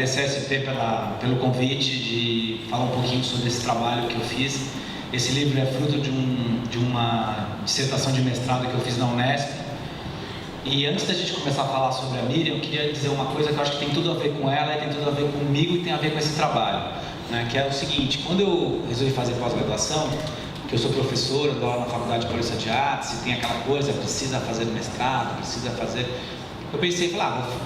agradecer a SP pelo convite de falar um pouquinho sobre esse trabalho que eu fiz. Esse livro é fruto de uma dissertação de mestrado que eu fiz na Unesp. E antes da gente começar a falar sobre a Miriam, eu queria dizer uma coisa que eu acho que tem tudo a ver com ela, tem tudo a ver comigo e tem a ver com esse trabalho, né? Que é o seguinte: quando eu resolvi fazer pós-graduação, que eu sou professor, eu dou aula na Faculdade de Paulista de Artes, e tem aquela coisa, precisa fazer mestrado, precisa fazer... Eu pensei,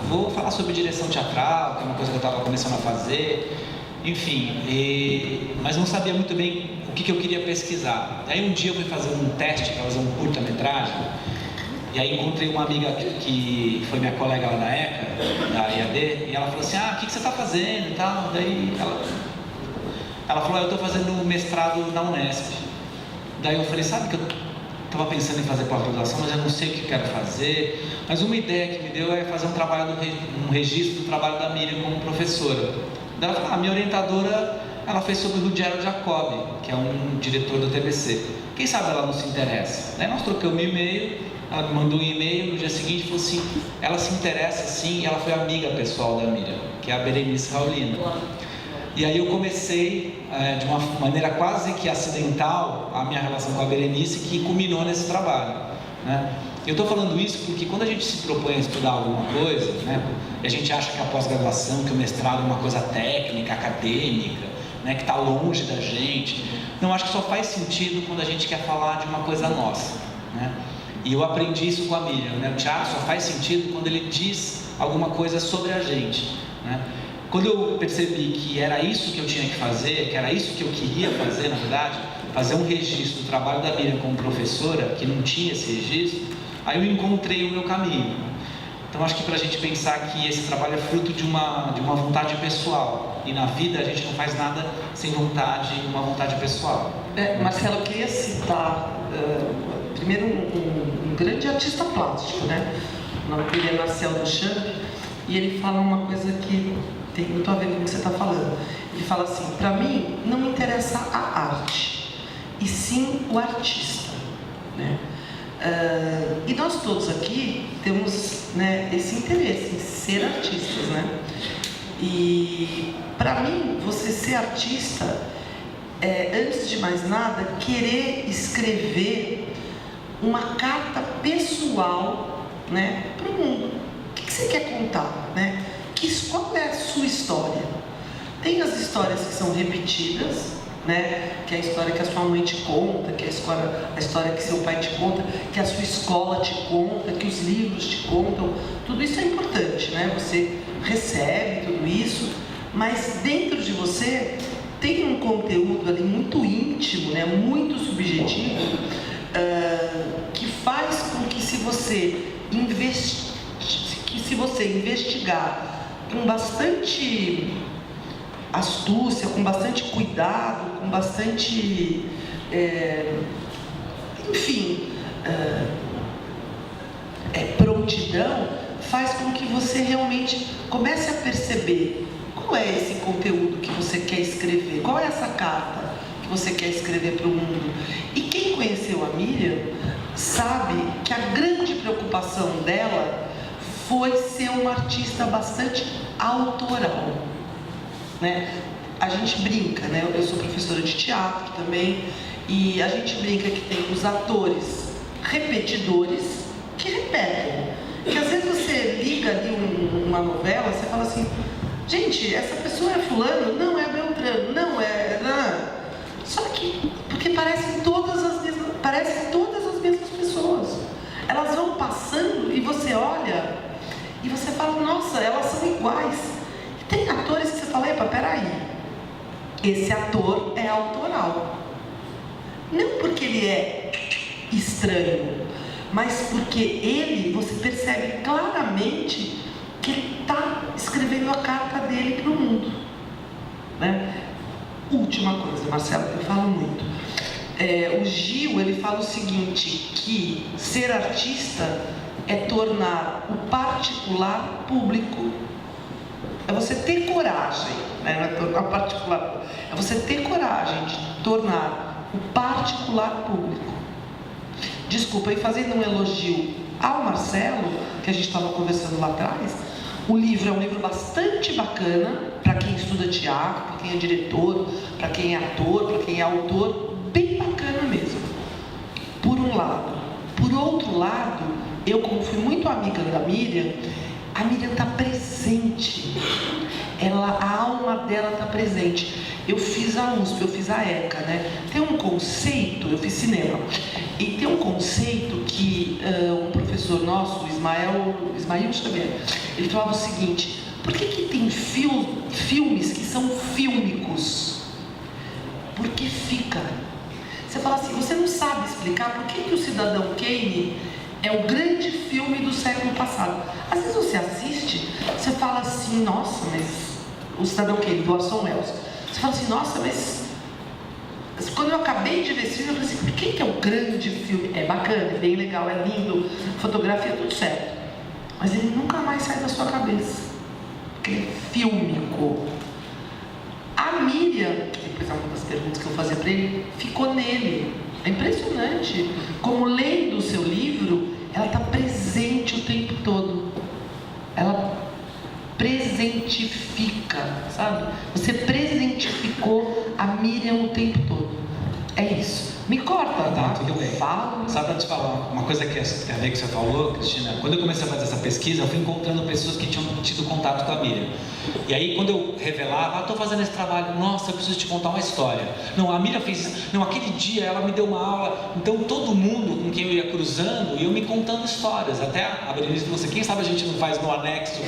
vou falar sobre direção teatral, que é uma coisa que eu estava começando a fazer, enfim, mas não sabia muito bem o que eu queria pesquisar. Aí um dia eu fui fazer um teste para fazer um curta-metragem, e aí encontrei uma amiga que foi minha colega lá da ECA, da IAD, e ela falou assim: o que você está fazendo e tal. Daí ela falou: eu estou fazendo mestrado na Unesp. Daí eu falei: sabe que eu estava pensando em fazer pós-graduação, mas eu não sei o que quero fazer. Mas uma ideia que me deu é fazer um registro do trabalho da Miriam como professora. Daí ela falou: minha orientadora, ela fez sobre o Ruggero Jacobi, que é um diretor do TBC. Quem sabe ela não se interessa? Daí nós trocamos um e-mail, ela me mandou um e-mail, no dia seguinte falou assim: ela se interessa sim, e ela foi amiga pessoal da Miriam, que é a Berenice Raulino. E aí eu comecei, de uma maneira quase que acidental, a minha relação com a Berenice, que culminou nesse trabalho, né? Eu estou falando isso porque quando a gente se propõe a estudar alguma coisa, né, e a gente acha que a pós-graduação, que o mestrado é uma coisa técnica, acadêmica, né, que está longe da gente, não, acho que só faz sentido quando a gente quer falar de uma coisa nossa, né? E eu aprendi isso com a Miriam, né? O teatro só faz sentido quando ele diz alguma coisa sobre a gente, né? Quando eu percebi que era isso que eu tinha que fazer, que era isso que eu queria fazer, na verdade, fazer um registro do trabalho da Miriam como professora, que não tinha esse registro, aí eu encontrei o meu caminho. Então acho que para a gente pensar que esse trabalho é fruto de uma vontade pessoal, e na vida a gente não faz nada sem vontade, uma vontade pessoal. Marcelo, eu queria citar primeiro um grande artista plástico, né? O nome dele é Marcel Duchamp, e ele fala uma coisa que tem muito a ver com o que você está falando. Ele fala assim: para mim não me interessa a arte, e sim o artista, né? E nós todos aqui temos, né, esse interesse em ser artistas, né? E para mim, você ser artista é, antes de mais nada, querer escrever uma carta pessoal, né, para o mundo. O que você quer contar, né? Qual é a sua história? Tem as histórias que são repetidas, né? Que é a história que a sua mãe te conta, que é a história que seu pai te conta, que a sua escola te conta, que os livros te contam. Tudo isso é importante, né? Você recebe tudo isso, mas dentro de você tem um conteúdo ali muito íntimo, né? Muito subjetivo, que faz com que se você investigar com bastante astúcia, com bastante cuidado, com bastante, prontidão, faz com que você realmente comece a perceber qual é esse conteúdo que você quer escrever, qual é essa carta que você quer escrever para o mundo. E quem conheceu a Miriam sabe que a grande preocupação dela foi ser uma artista bastante autoral, né? A gente brinca, né? Eu sou professora de teatro também, e a gente brinca que tem os atores repetidores que repetem. Que às vezes você liga ali uma novela, você fala assim: gente, essa pessoa é fulano? Não, é Beltrano. Não, é... Só que, porque parecem todas as mesmas pessoas. Elas vão passando e você olha e você fala: nossa, elas são iguais. E tem atores que você fala: epa, peraí, esse ator é autoral. Não porque ele é estranho, mas porque ele, você percebe claramente que ele está escrevendo a carta dele para o mundo, né? Última coisa, Marcelo, eu falo muito. O Gil, ele fala o seguinte, que ser artista é tornar o particular público. É você ter coragem, né? Não é tornar o particular, é você ter coragem de tornar o particular público. Desculpa, e fazendo um elogio ao Marcelo, que a gente estava conversando lá atrás, o livro é um livro bastante bacana, estuda teatro, para quem é diretor, para quem é ator, para quem é autor, bem bacana mesmo, por um lado. Por outro lado, eu como fui muito amiga da Miriam, a Miriam está presente, a alma dela está presente. Eu fiz a USP, eu fiz a ECA, né? Tem um conceito, eu fiz cinema, e tem um conceito que um professor nosso, Ismael Xavier, ele falava o seguinte: por que tem filmes que são fílmicos? Porque fica. Você fala assim, você não sabe explicar por que o Cidadão Kane é o grande filme do século passado. Às vezes você assiste, você fala assim, nossa, mas o Cidadão Kane, do Orson Welles. Você fala assim, nossa, mas quando eu acabei de ver esse filme, eu falei assim, por que é o grande filme? É bacana, é bem legal, é lindo, fotografia, tudo certo. Mas ele nunca mais sai da sua cabeça, porque ele é fílmico. A Miriam, depois é uma das perguntas que eu fazia para ele, ficou nele. É impressionante como, lendo o seu livro, ela está presente o tempo todo. Ela presentifica, sabe? Você presentificou a Miriam o tempo todo. É isso. Me corta, tá? Tudo bem. Fala. Só para te falar, uma coisa que tem a ver com o que você falou, Cristina, quando eu comecei a fazer essa pesquisa, eu fui encontrando pessoas que tinham tido contato com a Miriam. E aí, quando eu revelava, estou fazendo esse trabalho, nossa, eu preciso te contar uma história. Não, a Miriam fez isso. Não, aquele dia ela me deu uma aula. Então, todo mundo com quem eu ia cruzando, ia me contando histórias. Até a Berenice falou assim, quem sabe a gente não faz no anexo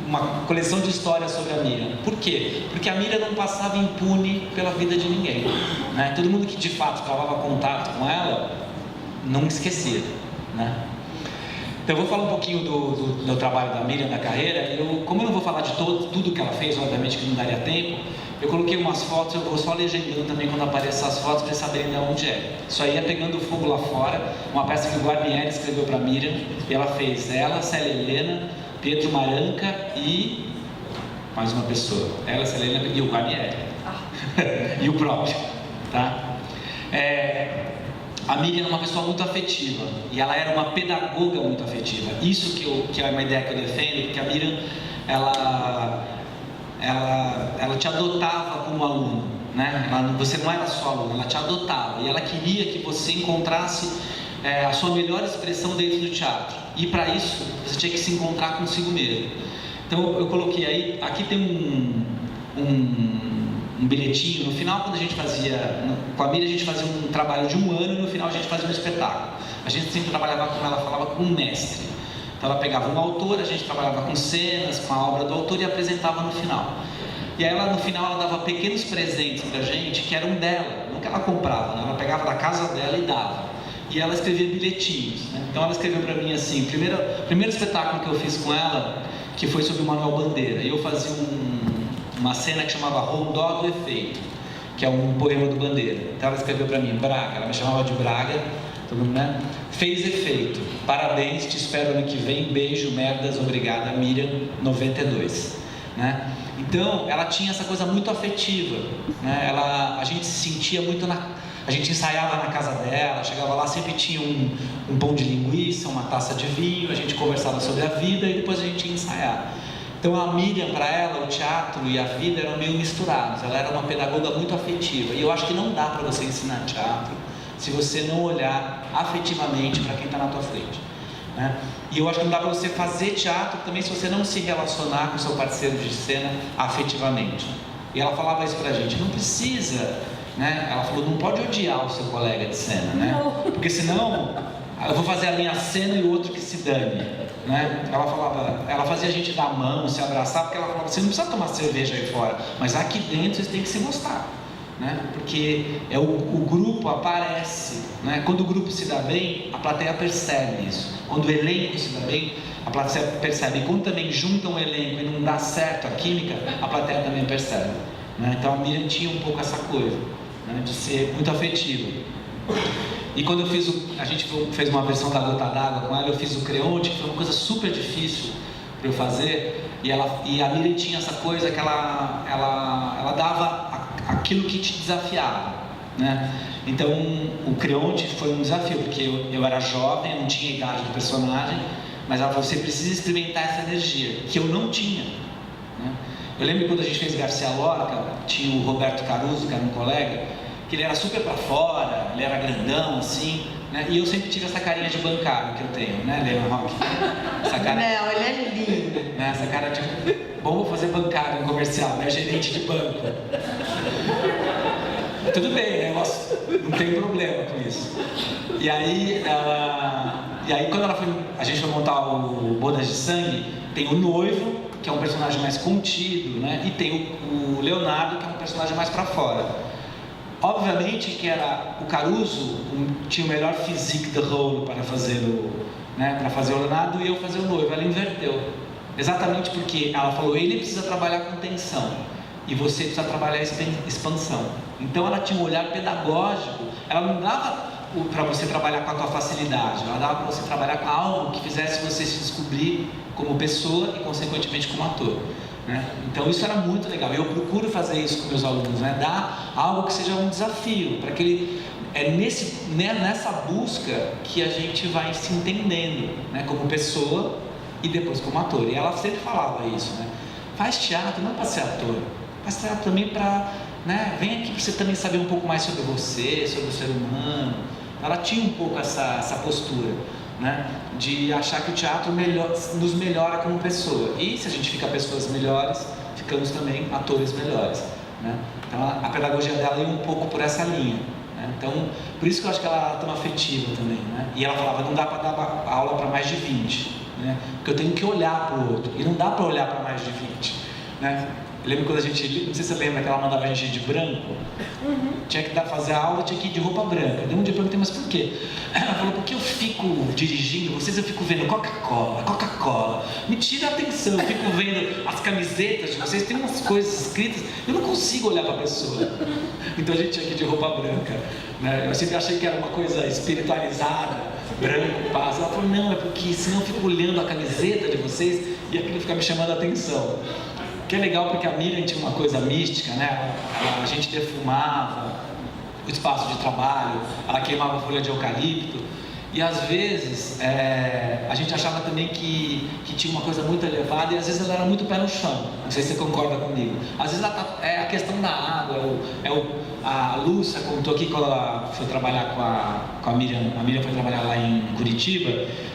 uma coleção de histórias sobre a Miriam. Por quê? Porque a Miriam não passava impune pela vida de ninguém, né? Todo mundo que de fato travava contato com ela, não esquecia, né? Então eu vou falar um pouquinho do trabalho da Miriam, da carreira. Como eu não vou falar de tudo que ela fez, obviamente que não daria tempo, eu coloquei umas fotos, eu vou só legendando também quando aparecer as fotos para saberem de onde é. Isso aí é Pegando Fogo Lá Fora, uma peça que o Guarnieri escreveu para a Miriam, e ela fez ela, Célia Helena, Pietro Maranca e mais uma pessoa. Ela, Célia Helena e o Guarnieri. E o próprio, tá? A Miriam é uma pessoa muito afetiva e ela era uma pedagoga muito afetiva. Isso que é uma ideia que eu defendo, porque a Miriam ela te adotava como aluno, né? Você não era só aluno, ela te adotava e ela queria que você encontrasse a sua melhor expressão dentro do teatro. E para isso você tinha que se encontrar consigo mesmo. Então eu coloquei aí, aqui tem um bilhetinho. No final, quando a gente fazia, com a Miriam, a gente fazia um trabalho de um ano e no final a gente fazia um espetáculo. A gente sempre trabalhava, como ela falava, com um mestre. Então ela pegava um autor, a gente trabalhava com cenas, com a obra do autor e apresentava no final. E aí ela, no final, ela dava pequenos presentes pra gente que eram dela, não que ela comprava, né? Ela pegava da casa dela e dava. E ela escrevia bilhetinhos, né? Então ela escreveu pra mim assim, primeiro espetáculo que eu fiz com ela, que foi sobre o Manuel Bandeira. E eu fazia uma cena que chamava Rondó do Efeito, que é um poema do Bandeira. Então ela escreveu para mim, Braga, ela me chamava de Braga, todo mundo, né? Fez efeito, parabéns, te espero ano que vem, beijo, merdas, obrigada, Miriam, 92, né? Então ela tinha essa coisa muito afetiva, né? A gente se sentia muito a gente ensaiava na casa dela, chegava lá, sempre tinha um pão de linguiça, uma taça de vinho, a gente conversava sobre a vida e depois a gente ia ensaiar. Então a Miriam, para ela, o teatro e a vida eram meio misturados. Ela era uma pedagoga muito afetiva. E eu acho que não dá para você ensinar teatro se você não olhar afetivamente para quem está na tua frente, né? E eu acho que não dá para você fazer teatro também se você não se relacionar com o seu parceiro de cena afetivamente. E ela falava isso para a gente, não precisa, né? Ela falou, não pode odiar o seu colega de cena, né? Porque senão eu vou fazer a minha cena e o outro que se dane, né? Ela fazia a gente dar a mão, se abraçar, porque ela falava, você não precisa tomar cerveja aí fora, mas aqui dentro vocês têm que se gostar, né? Porque o grupo aparece, né? Quando o grupo se dá bem, a plateia percebe isso. Quando o elenco se dá bem, a plateia percebe. E quando também juntam o elenco e não dá certo a química, a plateia também percebe, né? Então a Miriam tinha um pouco essa coisa, né? De ser muito afetiva. E quando a gente fez uma versão da Gota d'Água com ela, eu fiz o Creonte, que foi uma coisa super difícil para eu fazer, e a Miriam tinha essa coisa que ela dava aquilo que te desafiava, né? Então o Creonte foi um desafio, porque eu era jovem, eu não tinha idade do personagem, mas ela falou, você precisa experimentar essa energia, que eu não tinha, né? Eu lembro quando a gente fez Garcia Lorca, tinha o Roberto Caruso, que era um colega, que ele era super pra fora, ele era grandão, assim, né? E eu sempre tive essa carinha de bancário que eu tenho, né, Leon Rock? Essa cara... Não, ele é lindo. Né? Essa cara de... Bom, vou fazer bancário no comercial, né? Gerente de banco. Tudo bem, né? Não tem problema com isso. E aí quando a gente foi montar o Bodas de Sangue, tem o noivo, que é um personagem mais contido, né? E tem o Leonardo, que é um personagem mais pra fora. Obviamente que era o Caruso, tinha o melhor physique de rôle para fazer o Leonardo e eu fazer o noivo. Ela inverteu. Exatamente porque ela falou, ele precisa trabalhar com tensão e você precisa trabalhar expansão. Então ela tinha um olhar pedagógico, ela não dava para você trabalhar com a tua facilidade, ela dava para você trabalhar com algo que fizesse você se descobrir como pessoa e consequentemente como ator, né? Então isso era muito legal, eu procuro fazer isso com meus alunos, né? Dar algo que seja um desafio, para que ele... nessa busca que a gente vai se entendendo, né? Como pessoa e depois como ator. E ela sempre falava isso, né? Faz teatro não para ser ator, faz teatro também para, né? Vem aqui para você também saber um pouco mais sobre você, sobre o ser humano. Ela tinha um pouco essa postura, né? De achar que o teatro nos melhora como pessoa. E se a gente fica pessoas melhores, ficamos também atores melhores, né? Então a pedagogia dela ia um pouco por essa linha, né? Então, por isso que eu acho que ela é tão afetiva também, né? E ela falava, não dá para dar aula para mais de 20, né? Porque eu tenho que olhar para o outro, e não dá para olhar para mais de 20, né? Eu lembro quando a gente, não sei se você lembra que ela mandava a gente ir de branco, tinha que fazer a aula, tinha que ir de roupa branca. Daí um dia eu perguntei, mas por quê? Ela falou, porque eu fico dirigindo vocês, eu fico vendo Coca-Cola, me tira a atenção, eu fico vendo as camisetas de vocês, tem umas coisas escritas, eu não consigo olhar para a pessoa. Então a gente tinha que ir de roupa branca, né? Eu sempre achei que era uma coisa espiritualizada, branco, paz. Ela falou, não, é porque senão eu fico olhando a camiseta de vocês e aquilo fica me chamando a atenção. Que é legal porque a Miriam tinha uma coisa mística, né? A gente defumava o espaço de trabalho, ela queimava folha de eucalipto e às vezes a gente achava também que tinha uma coisa muito elevada e às vezes ela era muito pé no chão. Não sei se você concorda comigo. Às vezes é a questão da água, a Lúcia contou aqui quando ela foi trabalhar com a Miriam foi trabalhar lá em Curitiba,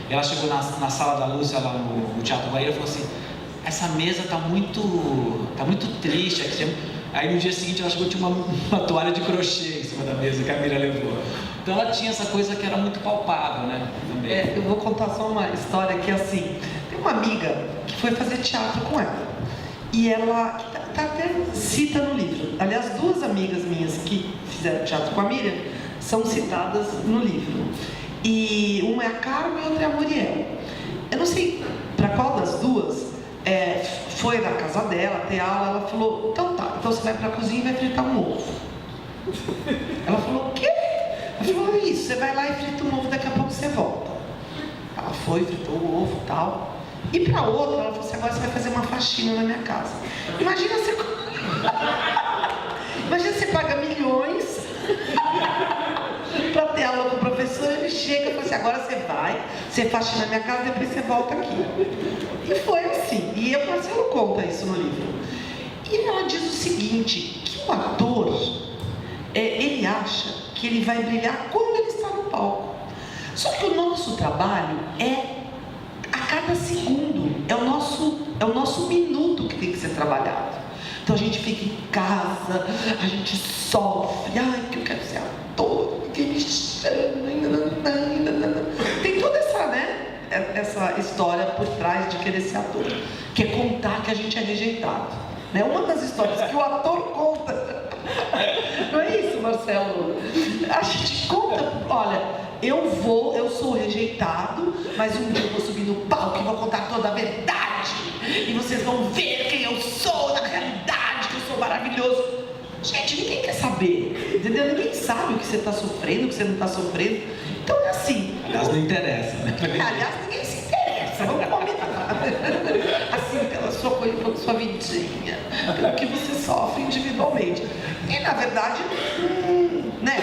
e ela chegou na sala da Lúcia lá no Teatro Bahia e falou assim, essa mesa tá muito triste aqui. Aí no dia seguinte ela chegou e tinha uma toalha de crochê em cima da mesa que a Miriam levou. Então ela tinha essa coisa que era muito palpável, né? Eu vou contar só uma história que assim, tem uma amiga que foi fazer teatro com ela. E ela tá até cita no livro. Aliás, duas amigas minhas que fizeram teatro com a Miriam são citadas no livro. E uma é a Carmen e outra é a Muriel. Eu não sei para qual das duas foi na casa dela, ter aula, ela falou, então tá, então você vai pra cozinha e vai fritar um ovo. Ela falou, o quê? Ela falou, isso, você vai lá e frita um ovo, daqui a pouco você volta. Ela foi, fritou o ovo e tal. E pra outra, ela falou assim, agora você vai fazer uma faxina na minha casa. Imagina você paga milhões para ter aula com o professor, ele chega e fala assim, agora você vai, você faxina na minha casa, depois você volta aqui. E foi assim, e o Marcelo conta isso no livro. E ela diz o seguinte, que o ator, ele acha que ele vai brilhar quando ele está no palco. Só que o nosso trabalho é a cada segundo, é o nosso minuto que tem que ser trabalhado. Então a gente fica em casa, a gente sofre, ai, que eu quero ser ator, que me chama, tem toda essa história por trás de querer ser ator, que é contar que a gente é rejeitado, né? Uma das histórias que o ator conta, não é isso, Marcelo? A gente conta, olha, eu sou rejeitado, mas um dia eu vou subir no palco e vou contar toda a verdade, e vocês vão ver quem eu sou na realidade, que eu sou maravilhoso. Gente, ninguém quer saber, entendeu? Ninguém sabe o que você está sofrendo, o que você não está sofrendo. Então é assim. Aliás, não interessa, né? Aliás, ninguém se interessa, vamos combinar. Assim, pela sua vidinha, pelo que você sofre individualmente. E na verdade, né,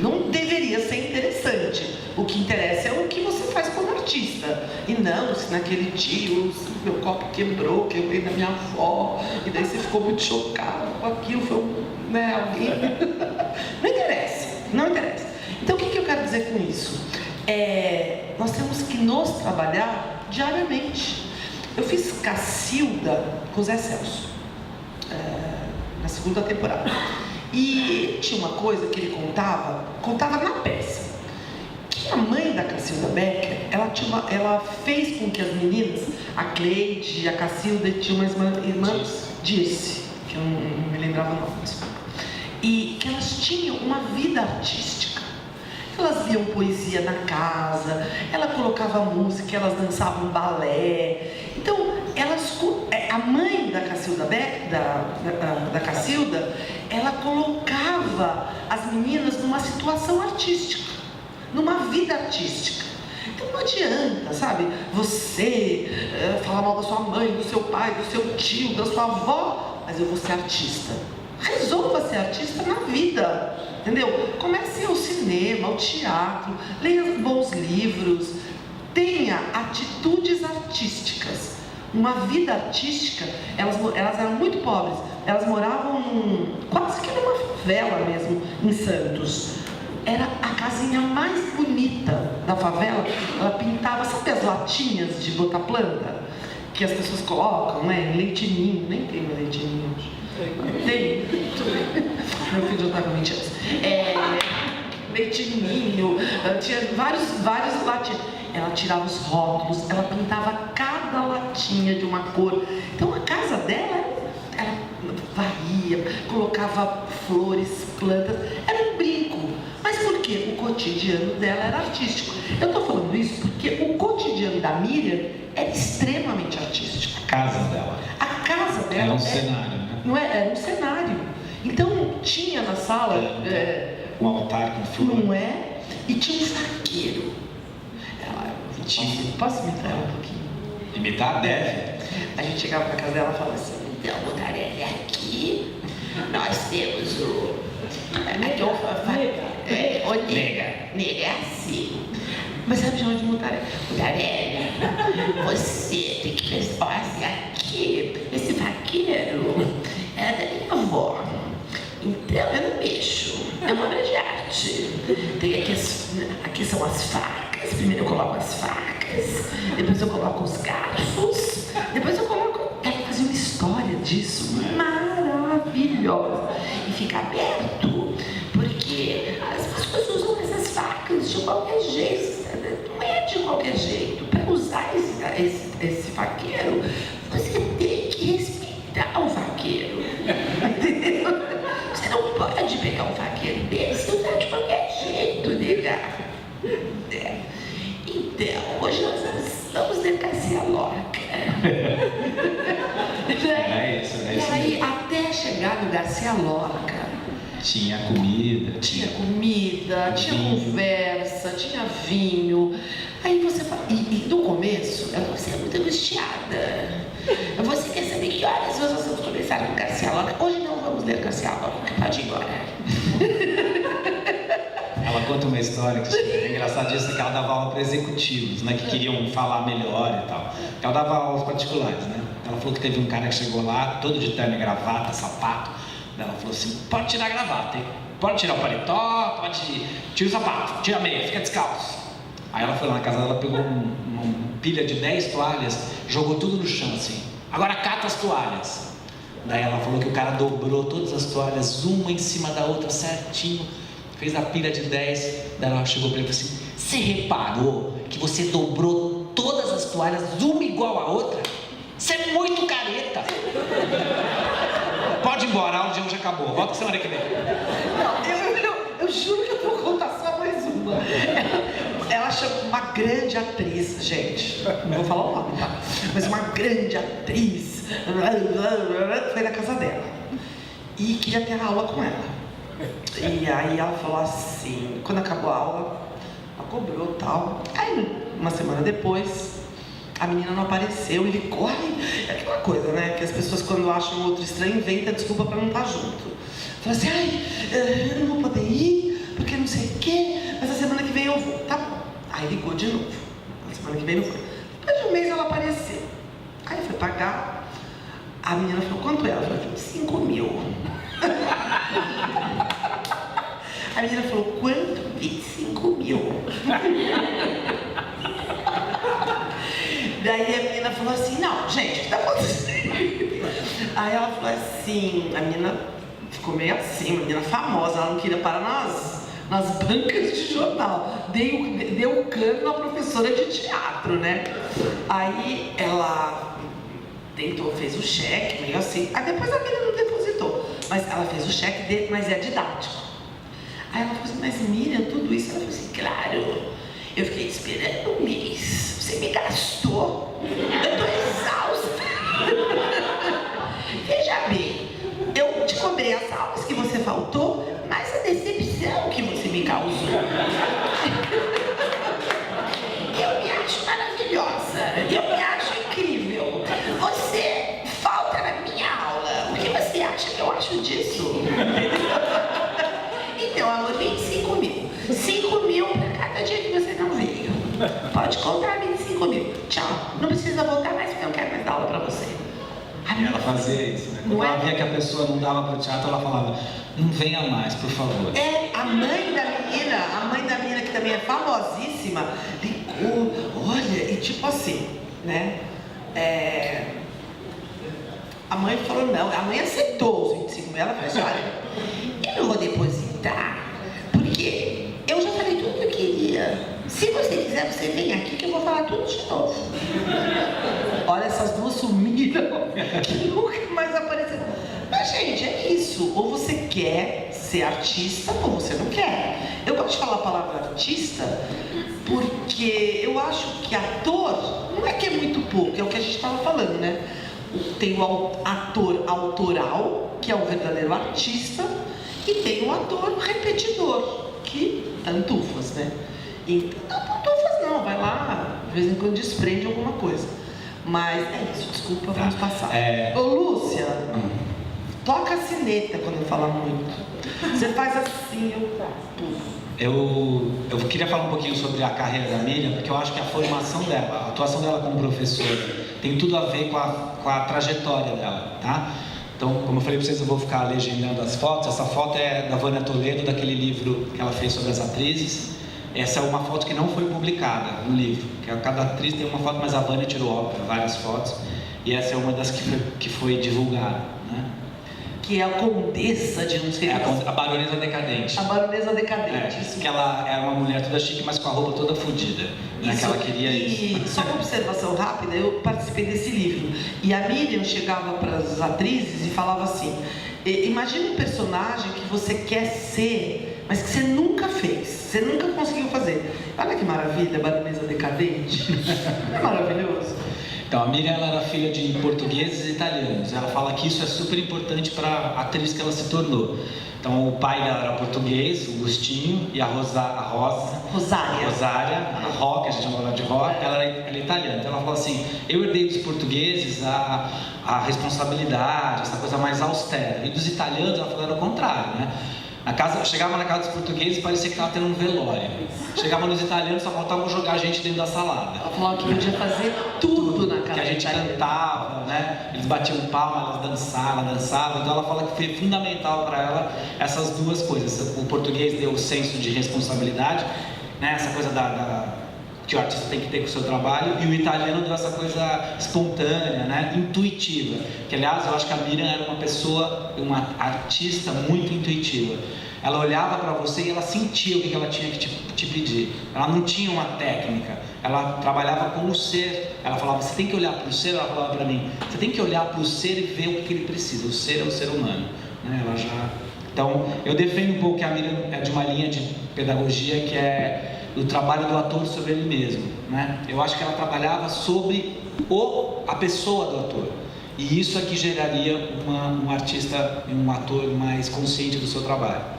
não deveria ser interessante. importante. O que interessa é o que você faz como artista. E não, se naquele dia meu copo quebrou, quebrei da minha avó, e daí você ficou muito chocado com aquilo, foi alguém. Não interessa, não interessa. Então o que eu quero dizer com isso? Nós temos que nos trabalhar diariamente. Eu fiz Cacilda com o Zé Celso, na segunda temporada. E tinha uma coisa que ele contava na peça, que a mãe da Cacilda Becker, ela fez com que as meninas, a Cleide e a Cacilda, tinha uma irmã, Dirce, que eu não me lembrava o nome, desculpa, e que elas tinham uma vida artística. Elas liam poesia na casa, ela colocava música, elas dançavam balé. Então, a mãe da Cacilda Beck, da Cacilda, ela colocava as meninas numa situação artística, numa vida artística. Então não adianta, sabe, você falar mal da sua mãe, do seu pai, do seu tio, da sua avó, mas eu vou ser artista. Resolva ser artista na vida, entendeu? Comece ao cinema, ao teatro, leia bons livros, tenha atitudes artísticas. Uma vida artística, elas eram muito pobres, elas moravam quase que numa favela mesmo, em Santos. Era a casinha mais bonita da favela, ela pintava, sabe as latinhas de botar planta? Que as pessoas colocam, né? Leitinho, nem tem mais leitinho hoje. Tem? Meu filho já está com 20 anos. Leitinho, tinha vários latinhos. Ela tirava os rótulos, ela pintava cada latinha de uma cor. Então a casa dela, ela varia, colocava flores, plantas, era um brinco. Mas por quê? O cotidiano dela era artístico. Eu estou falando isso porque o cotidiano da Miriam era extremamente artístico. A casa dela. A casa dela era um cenário, né? Não é? Era um cenário. Então tinha na sala um altar com flores. Não é? E tinha um faqueiro. Posso imitar ela um pouquinho? Imitar? Deve. A gente chegava pra casa dela e falava assim: então, Mutarelli, aqui nós temos aqui o nega é assim. Mas sabe de onde Mutarelli? Mutarelli, você tem que pensar assim, aqui, esse faqueiro é da minha avó. Então eu não mexo, é uma obra de arte. Tem aqui são as facas. Primeiro eu coloco as facas, depois eu coloco os garfos, depois eu coloco... Ela fazia uma história disso maravilhosa. E fica aberto, porque as pessoas usam essas facas de qualquer jeito. Não é de qualquer jeito. Para usar esse faqueiro, você tem que respeitar o faqueiro. Entendeu? Você não pode pegar um faqueiro desse e usar de qualquer jeito, negar. Então, hoje nós vamos de Garcia Lorca. É isso. E aí, até chegar no Garcia Lorca, tinha comida, tinha conversa, tinha vinho. Aí você fala, e no começo, você é muito angustiada. Você quer saber que horas nós vamos começar no Garcia Lorca? Hoje não vamos ler Garcia Lorca, pode ir embora. Ela conta uma história que é engraçado disso, que ela dava aula para executivos, né, que queriam falar melhor e tal. Ela dava aulas particulares, né? Ela falou que teve um cara que chegou lá, todo de terno e gravata, sapato. Ela falou assim: pode tirar a gravata, hein? Pode tirar o paletó, tira o sapato, tira a meia, fica descalço. Aí ela foi lá na casa dela, pegou uma pilha de 10 toalhas, jogou tudo no chão assim. Agora cata as toalhas. Daí ela falou que o cara dobrou todas as toalhas, uma em cima da outra, certinho. Fez a pilha de 10, daí ela chegou para ele e falou assim: você reparou que você dobrou todas as toalhas, uma igual a outra? Você é muito careta. Pode ir embora, a aula de hoje acabou, volta semana que vem. Não, eu juro que eu vou contar só mais uma. Ela chama uma grande atriz, gente, não vou falar o nome, tá? Mas uma grande atriz foi na casa dela e queria ter aula com ela. E aí ela falou assim, quando acabou a aula, ela cobrou e tal. Aí, uma semana depois, a menina não apareceu e ele corre. É aquela coisa, né? Que as pessoas, quando acham o outro estranho, inventam desculpa pra não estar junto. Fala assim: ai, eu não vou poder ir, porque porque não sei o quê, mas a semana que vem eu vou, tá bom. Aí ligou de novo, a semana que vem não foi. Depois de um mês ela apareceu, aí foi pagar, a menina falou, quanto é? Ela falou, 25 mil. A menina falou, quanto? 25 mil. Daí a menina falou assim, não, gente, o que tá acontecendo? Aí ela falou assim, a menina ficou meio assim, uma menina famosa, ela não queria parar nas bancas de jornal. Deu cano na professora de teatro, né? Aí ela tentou, fez o cheque, meio assim. Aí depois a menina não depositou, mas ela fez o cheque, mas é didático. Aí ela falou assim, mas Miriam, tudo isso? Ela falou assim, claro, eu fiquei esperando um mês. Você me gastou, eu tô exausta. Veja bem, eu te cobrei as aulas que você faltou, mas a decepção que você me causou. Eu me acho maravilhosa, eu me acho incrível. Você falta na minha aula. O que você acha que eu acho disso? Então, amor, 25 mil. 5 mil para cada dia que você não veio. Pode contar 25 mil. Tchau. Não precisa voltar mais, porque eu não quero mais dar aula para você. E ela fazia isso, né? Quando ela via que a pessoa não dava para o teatro, ela falava, não venha mais, por favor. É, a mãe da menina que também é famosíssima, ligou, olha, e tipo assim, né? A mãe falou não, a mãe aceitou os 25 mil, ela falou assim, olha, eu não vou depositar, porque eu já falei tudo que eu queria. Se você quiser, você vem aqui que eu vou falar tudo de novo. Olha, essas duas sumiram, que nunca mais apareceram. Mas, gente, é isso. Ou você quer ser artista, ou você não quer. Eu gosto de falar a palavra artista, porque eu acho que ator, não é que é muito pouco, é o que a gente estava falando, né? Tem o ator autoral, que é o verdadeiro artista, e tem o ator repetidor, que tantufas, né? Então, não tantufas não, vai lá, de vez em quando desprende alguma coisa. Mas é isso, desculpa, vamos passar. Ô Lúcia, toca a sineta quando eu falar muito. Você faz assim, Eu queria falar um pouquinho sobre a carreira da Miriam, porque eu acho que a formação dela, a atuação dela como professora, tem tudo a ver com a trajetória dela, tá? Então, como eu falei para vocês, eu vou ficar legendando as fotos. Essa foto é da Vânia Toledo, daquele livro que ela fez sobre as atrizes. Essa é uma foto que não foi publicada no livro, que cada atriz tem uma foto, mas a Vânia tirou, óbvio, várias fotos. E essa é uma das que foi divulgada, né? Que é a condessa de não sei... A baronesa decadente. A baronesa decadente. Isso. Que ela era uma mulher toda chique, mas com a roupa toda fodida. Né? Que ela queria isso. E só uma observação rápida, eu participei desse livro. E a Miriam chegava para as atrizes e falava assim, imagine um personagem que você quer ser, mas que você nunca fez, você nunca conseguiu fazer. Olha que maravilha, baronesa decadente. Não é maravilhoso? Então, a Miriam ela era filha de portugueses e italianos. Ela fala que isso é super importante para a atriz que ela se tornou. Então, o pai dela era português, o Agostinho, e a Rosária, a Ró, que a gente chamava de Ró, ela era italiana. Então, ela falou assim, eu herdei dos portugueses a responsabilidade, essa coisa mais austera. E dos italianos, ela falou, era o contrário, né? Chegava na casa dos portugueses, parecia que estava tendo um velório. Chegava nos italianos, só faltava jogar a gente dentro da salada. Ela falou que podia fazer tudo na casa. Que a gente cantava, né? Eles batiam palma, elas dançavam. Então ela fala que foi fundamental para ela essas duas coisas. O português deu o senso de responsabilidade, né? Essa coisa que o artista tem que ter com o seu trabalho, e o italiano deu essa coisa espontânea, né? Intuitiva. Que, aliás, eu acho que a Miriam era uma artista muito intuitiva. Ela olhava para você e ela sentia o que ela tinha que te pedir. Ela não tinha uma técnica, ela trabalhava com o ser. Ela falava, você tem que olhar para o ser, ela falava para mim, você tem que olhar para o ser e ver o que ele precisa. O ser é o ser humano, né? Então, eu defendo um pouco que a Miriam é de uma linha de pedagogia que é do trabalho do ator sobre ele mesmo, né? Eu acho que ela trabalhava sobre a pessoa do ator, e isso é que geraria um artista, um ator mais consciente do seu trabalho.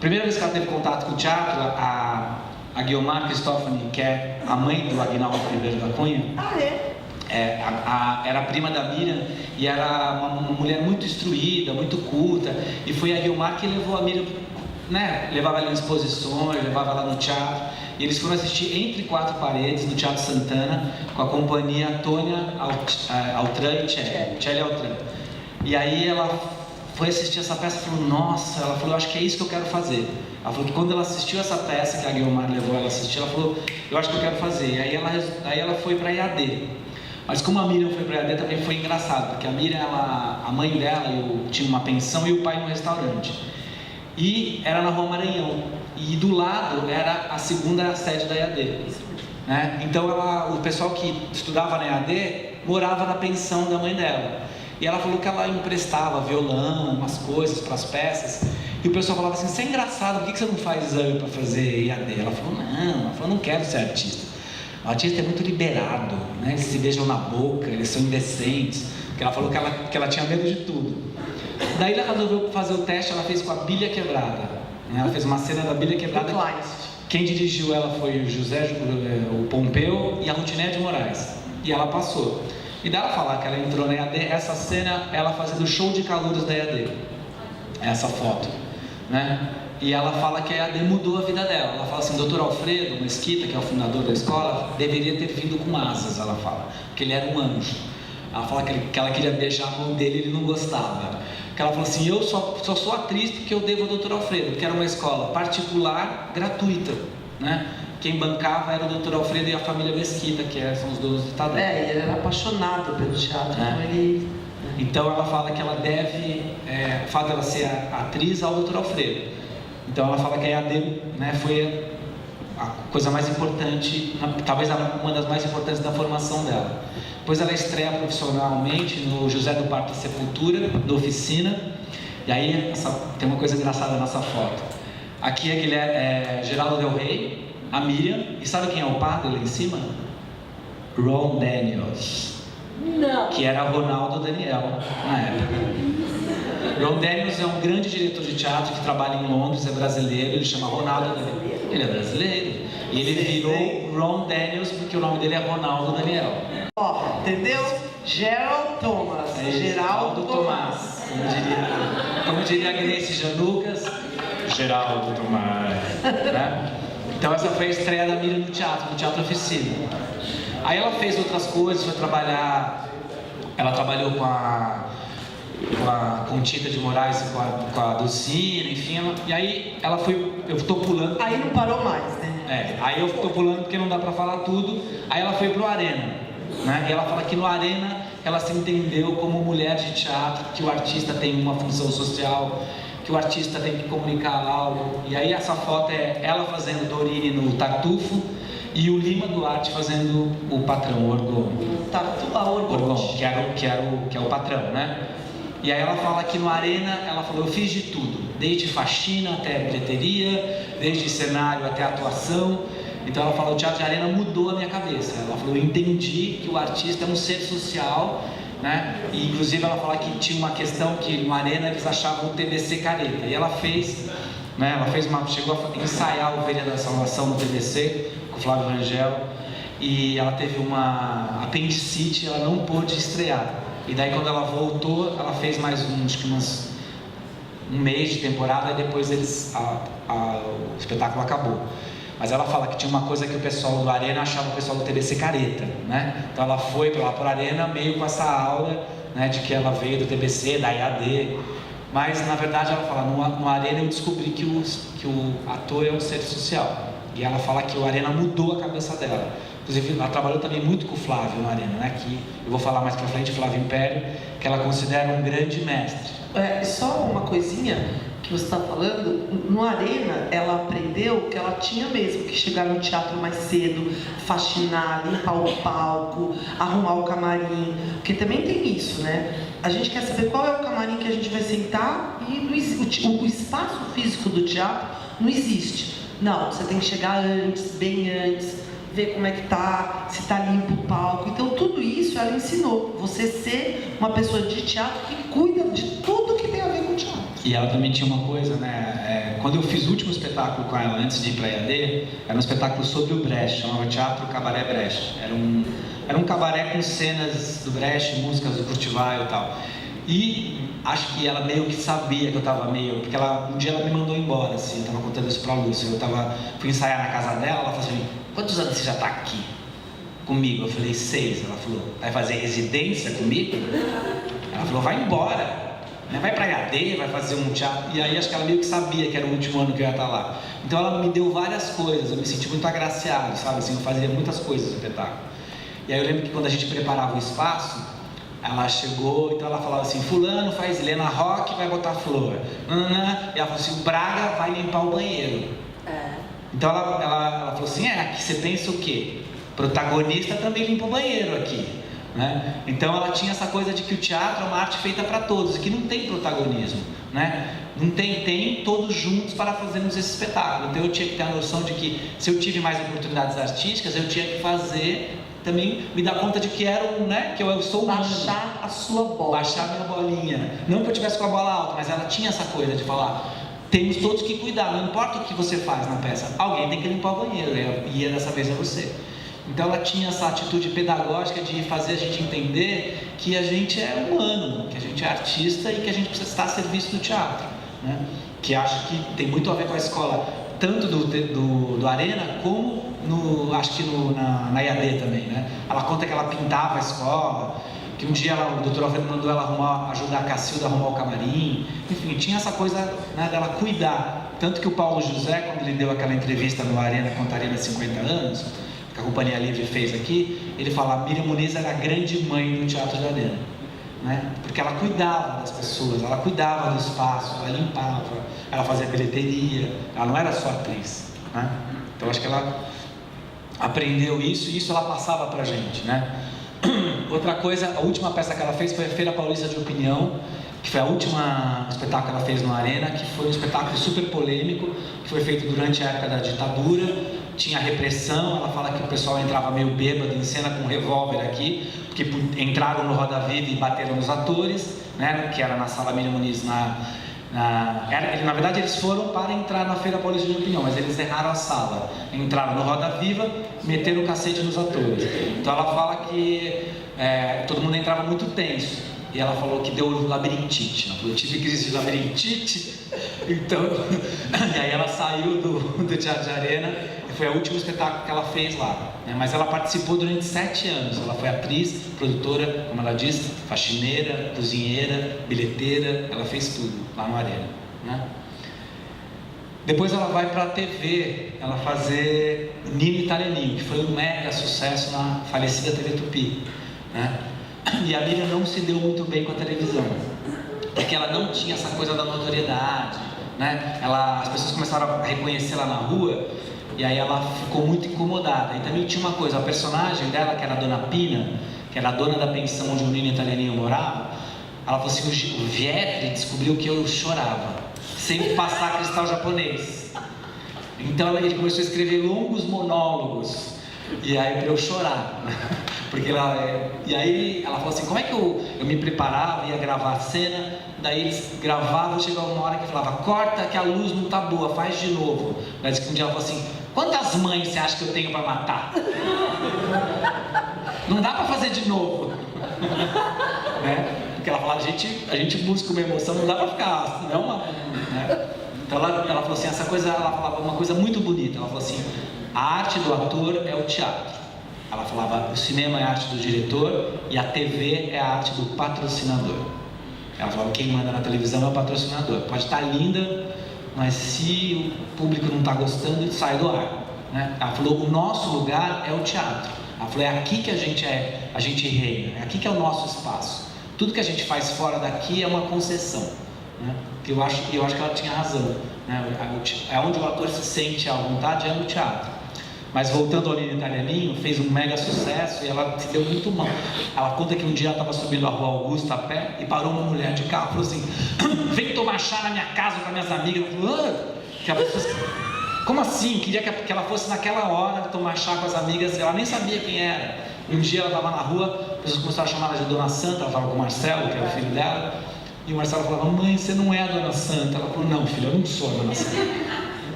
Primeira vez que ela teve contato com o teatro, a Guiomar Cristófani, que é a mãe do Aguinaldo Ribeiro da Cunha, era prima da Miriam e era uma mulher muito instruída, muito culta, e foi a Guiomar que levou a Miriam né, levava ela em exposições, levava ela no teatro. E eles foram assistir Entre Quatro Paredes, no Teatro Santana, com a companhia Tônia Altran e Tchely Altran. E aí ela foi assistir essa peça e falou, nossa, ela falou, eu acho que é isso que eu quero fazer. Ela falou que quando ela assistiu essa peça, que a Guiomar levou ela a assistir, ela falou, eu acho que eu quero fazer. E aí ela foi para IAD. Mas como a Miriam foi para IAD, também foi engraçado, porque a Miriam, a mãe dela tinha uma pensão e o pai um restaurante. E era na Rua Maranhão. E do lado era a segunda sede da IAD. Né? Então o pessoal que estudava na IAD morava na pensão da mãe dela. E ela falou que ela emprestava violão, umas coisas para as peças. E o pessoal falava assim, você é engraçado, por que você não faz exame para fazer IAD? Ela falou, não quero ser artista. O artista é muito liberado, né? Eles se beijam na boca, eles são indecentes. Porque ela falou que ela tinha medo de tudo. Daí ela resolveu fazer o teste, ela fez com a bilha quebrada. Né? Ela fez uma cena da bilha quebrada. Quem dirigiu ela foi o Pompeu e a Rutinete de Moraes. E ela passou. E daí ela fala que ela entrou na IAD, essa cena, ela fazendo show de calouros da IAD. Essa foto, né? E ela fala que a IAD mudou a vida dela. Ela fala assim, Dr. Alfredo Mesquita, que é o fundador da escola, deveria ter vindo com asas, ela fala, porque ele era um anjo. Ela fala que ela queria beijar a mão dele e ele não gostava. Que ela falou assim, eu só sou atriz porque eu devo ao Dr. Alfredo, que era uma escola particular, gratuita, né? Quem bancava era o Dr. Alfredo e a família Mesquita, que são os donos do Tadeu. Ele era apaixonado pelo teatro, Então ela fala que ela deve, o fato dela ser atriz ao Dr. Alfredo. Então ela fala que a EAD, né, foi a coisa mais importante, talvez uma das mais importantes da formação dela. Depois ela estreia profissionalmente no José do Parto e Sepultura, na Oficina. E aí tem uma coisa engraçada nessa foto. Aqui é Geraldo Del Rey, a Miriam, e sabe quem é o padre lá em cima? Ron Daniels. Não. Que era Ronaldo Daniel na época. Ron Daniels é um grande diretor de teatro que trabalha em Londres, é brasileiro, ele chama Ronaldo Daniel. Ele é brasileiro. E ele virou Ron Daniels porque o nome dele é Ronaldo Daniel. Entendeu? Gerald Thomas. Geraldo Tomás. Como diria a Grace Janucas, Geraldo Tomás. Né? Então essa foi a estreia da Miriam no Teatro Oficina. Aí ela fez outras coisas, foi trabalhar, ela trabalhou com Tita de Moraes e com a Dulcina, enfim, e aí ela foi, eu tô pulando. Aí não parou mais, né? Aí eu tô pulando porque não dá pra falar tudo, aí ela foi pro Arena, né? E ela fala que no Arena ela se entendeu como mulher de teatro, que o artista tem uma função social, que o artista tem que comunicar algo, e aí essa foto é ela fazendo Dorine no Tartufo, e o Lima Duarte fazendo o patrão, o Orgon. Orgon, que é o patrão, né? E aí ela fala que no Arena, ela falou, eu fiz de tudo, desde faxina até bilheteria, desde cenário até atuação. Então ela falou, o teatro de Arena mudou a minha cabeça. Ela falou, eu entendi que o artista é um ser social, né? E inclusive ela fala que tinha uma questão que no Arena eles achavam o TBC careta. E ela fez, né? Chegou a ensaiar o Ovelha da Salvação no TBC, Flávio Rangel, e ela teve uma apendicite, ela não pôde estrear. E daí quando ela voltou, ela fez mais um mês de temporada, e depois o espetáculo acabou. Mas ela fala que tinha uma coisa que o pessoal do Arena achava o pessoal do TBC careta, né? Então ela foi lá para a Arena meio com essa aula, né, de que ela veio do TBC, da IAD. Mas na verdade ela fala, no Arena eu descobri que o ator é um ser social. E ela fala que o Arena mudou a cabeça dela. Inclusive, ela trabalhou também muito com o Flávio no Arena, né? Que eu vou falar mais pra frente, Flávio Império, que ela considera um grande mestre. Só uma coisinha que você está falando, no Arena ela aprendeu que ela tinha mesmo que chegar no teatro mais cedo, faxinar, limpar o palco, arrumar o camarim, porque também tem isso, né? A gente quer saber qual é o camarim que a gente vai sentar e o espaço físico do teatro não existe. Não, você tem que chegar antes, bem antes, ver como é que tá, se tá limpo o palco. Então tudo isso ela ensinou. Você ser uma pessoa de teatro que cuida de tudo que tem a ver com teatro. E ela também tinha uma coisa, né? Quando eu fiz o último espetáculo com ela, antes de ir para a IAD, era um espetáculo sobre o Brecht, chamava Teatro Cabaré Brecht. Era um cabaré com cenas do Brecht, músicas do Curtivaio e tal. E acho que ela meio que sabia que eu estava meio... Porque um dia ela me mandou embora, assim, eu estava contando isso para a Lúcia. Fui ensaiar na casa dela, ela falou assim, quantos anos você já está aqui comigo? Eu falei, 6. Ela falou, vai fazer residência comigo? Ela falou, vai embora. Vai para EAD, vai fazer um teatro. E aí acho que ela meio que sabia que era o último ano que eu ia estar lá. Então ela me deu várias coisas, eu me senti muito agraciado, sabe? Assim, eu fazia muitas coisas no espetáculo. E aí eu lembro que quando a gente preparava o espaço, ela chegou, então ela falava assim, fulano faz Helena Rock, vai botar flor. E ela falou assim, o Braga vai limpar o banheiro. Então ela falou assim, aqui você pensa o quê? Protagonista também limpa o banheiro aqui. Né? Então ela tinha essa coisa de que o teatro é uma arte feita para todos, que não tem protagonismo, né? Não tem todos juntos para fazermos esse espetáculo. Então eu tinha que ter a noção de que se eu tive mais oportunidades artísticas, eu tinha que fazer, também me dar conta de que que eu sou humano. Baixar a sua bola. Baixar a minha bolinha. Não que eu tivesse com a bola alta, mas ela tinha essa coisa de falar, temos todos que cuidar, não importa o que você faz na peça, alguém tem que limpar o banheiro, e dessa vez é você. Então ela tinha essa atitude pedagógica de fazer a gente entender que a gente é humano, que a gente é artista e que a gente precisa estar a serviço do teatro, né? Que acho que tem muito a ver com a escola, tanto do Arena como na IAD também, né? Ela conta que ela pintava a escola, que um dia o doutor Alfredo mandou ela ajudar a Cacilda a arrumar o camarim, enfim, tinha essa coisa, né, dela cuidar. Tanto que o Paulo José, quando ele deu aquela entrevista no Arena Contaria 50 anos, que a Companhia Livre fez aqui, ele fala, a Miriam Muniz era a grande mãe do Teatro de Arena, né? Porque ela cuidava das pessoas, ela cuidava do espaço, ela limpava, ela fazia bilheteria, ela não era só atriz, né? Então acho que ela aprendeu isso e isso ela passava pra gente, né? Outra coisa, a última peça que ela fez foi a Feira Paulista de Opinião, que foi a última espetáculo que ela fez no Arena, que foi um espetáculo super polêmico, que foi feito durante a época da ditadura. Tinha repressão, ela fala que o pessoal entrava meio bêbado em cena com um revólver aqui, porque entraram no Roda Viva e bateram nos atores, né, que era na Sala Miriam Muniz. Na verdade eles foram para entrar na Feira Paulista de Opinião, mas eles erraram a sala. Entraram no Roda Viva, meteram o cacete nos atores. Então ela fala que todo mundo entrava muito tenso. E ela falou que deu labirintite. Ela falou, eu tive crise de labirintite. Então, e aí ela saiu do Teatro de Arena e foi o último espetáculo que ela fez lá, né? Mas ela participou durante 7 anos. Ela foi atriz, produtora, como ela disse, faxineira, cozinheira, bilheteira. Ela fez tudo lá no Arena, né? Depois ela vai para a TV, ela fazer Nino Italianinho, que foi um mega sucesso na falecida TV Tupi, né? E a Miriam não se deu muito bem com a televisão, porque ela não tinha essa coisa da notoriedade, né? As pessoas começaram a reconhecê-la na rua, e aí ela ficou muito incomodada. E também tinha uma coisa, a personagem dela, que era a Dona Pina, que era a dona da pensão onde o Nino Italianinho morava, ela falou assim, o Vietri descobriu que eu chorava, sem passar cristal japonês. Então ele começou a escrever longos monólogos, e aí para eu chorar. Porque e aí ela falou assim, como é que eu me preparava, ia gravar a cena, daí eles gravavam, chegava uma hora que falava, corta que a luz não tá boa, faz de novo. Daí um dia ela falou assim, quantas mães você acha que eu tenho para matar? Não dá para fazer de novo. Né? Porque ela falava, a gente busca uma emoção, não dá para ficar, não é uma... Né? Então ela falou assim, ela falava uma coisa muito bonita, ela falou assim, a arte do ator é o teatro. Ela falava, o cinema é a arte do diretor e a TV é a arte do patrocinador. Ela falava, quem manda na televisão é o patrocinador. Pode estar linda, mas se o público não está gostando, sai do ar, né? Ela falou, o nosso lugar é o teatro. Ela falou, é aqui que a gente reina, é aqui que é o nosso espaço. Tudo que a gente faz fora daqui é uma concessão, né? Eu acho que ela tinha razão, né? É onde o ator se sente à vontade, é no teatro. Mas voltando ao Nino Italianinho, fez um mega sucesso e ela se deu muito mal. Ela conta que um dia ela estava subindo a Rua Augusta a pé e parou uma mulher de carro e falou assim, vem tomar chá na minha casa com as minhas amigas. Ela falou, que a pessoa, como assim? Queria que ela fosse naquela hora tomar chá com as amigas, ela nem sabia quem era. Um dia ela estava na rua, as pessoas começaram a chamar ela de Dona Santa, ela estava com o Marcelo, que é o filho dela, e o Marcelo falava, mãe, você não é a Dona Santa. Ela falou, não filho, eu não sou a Dona Santa.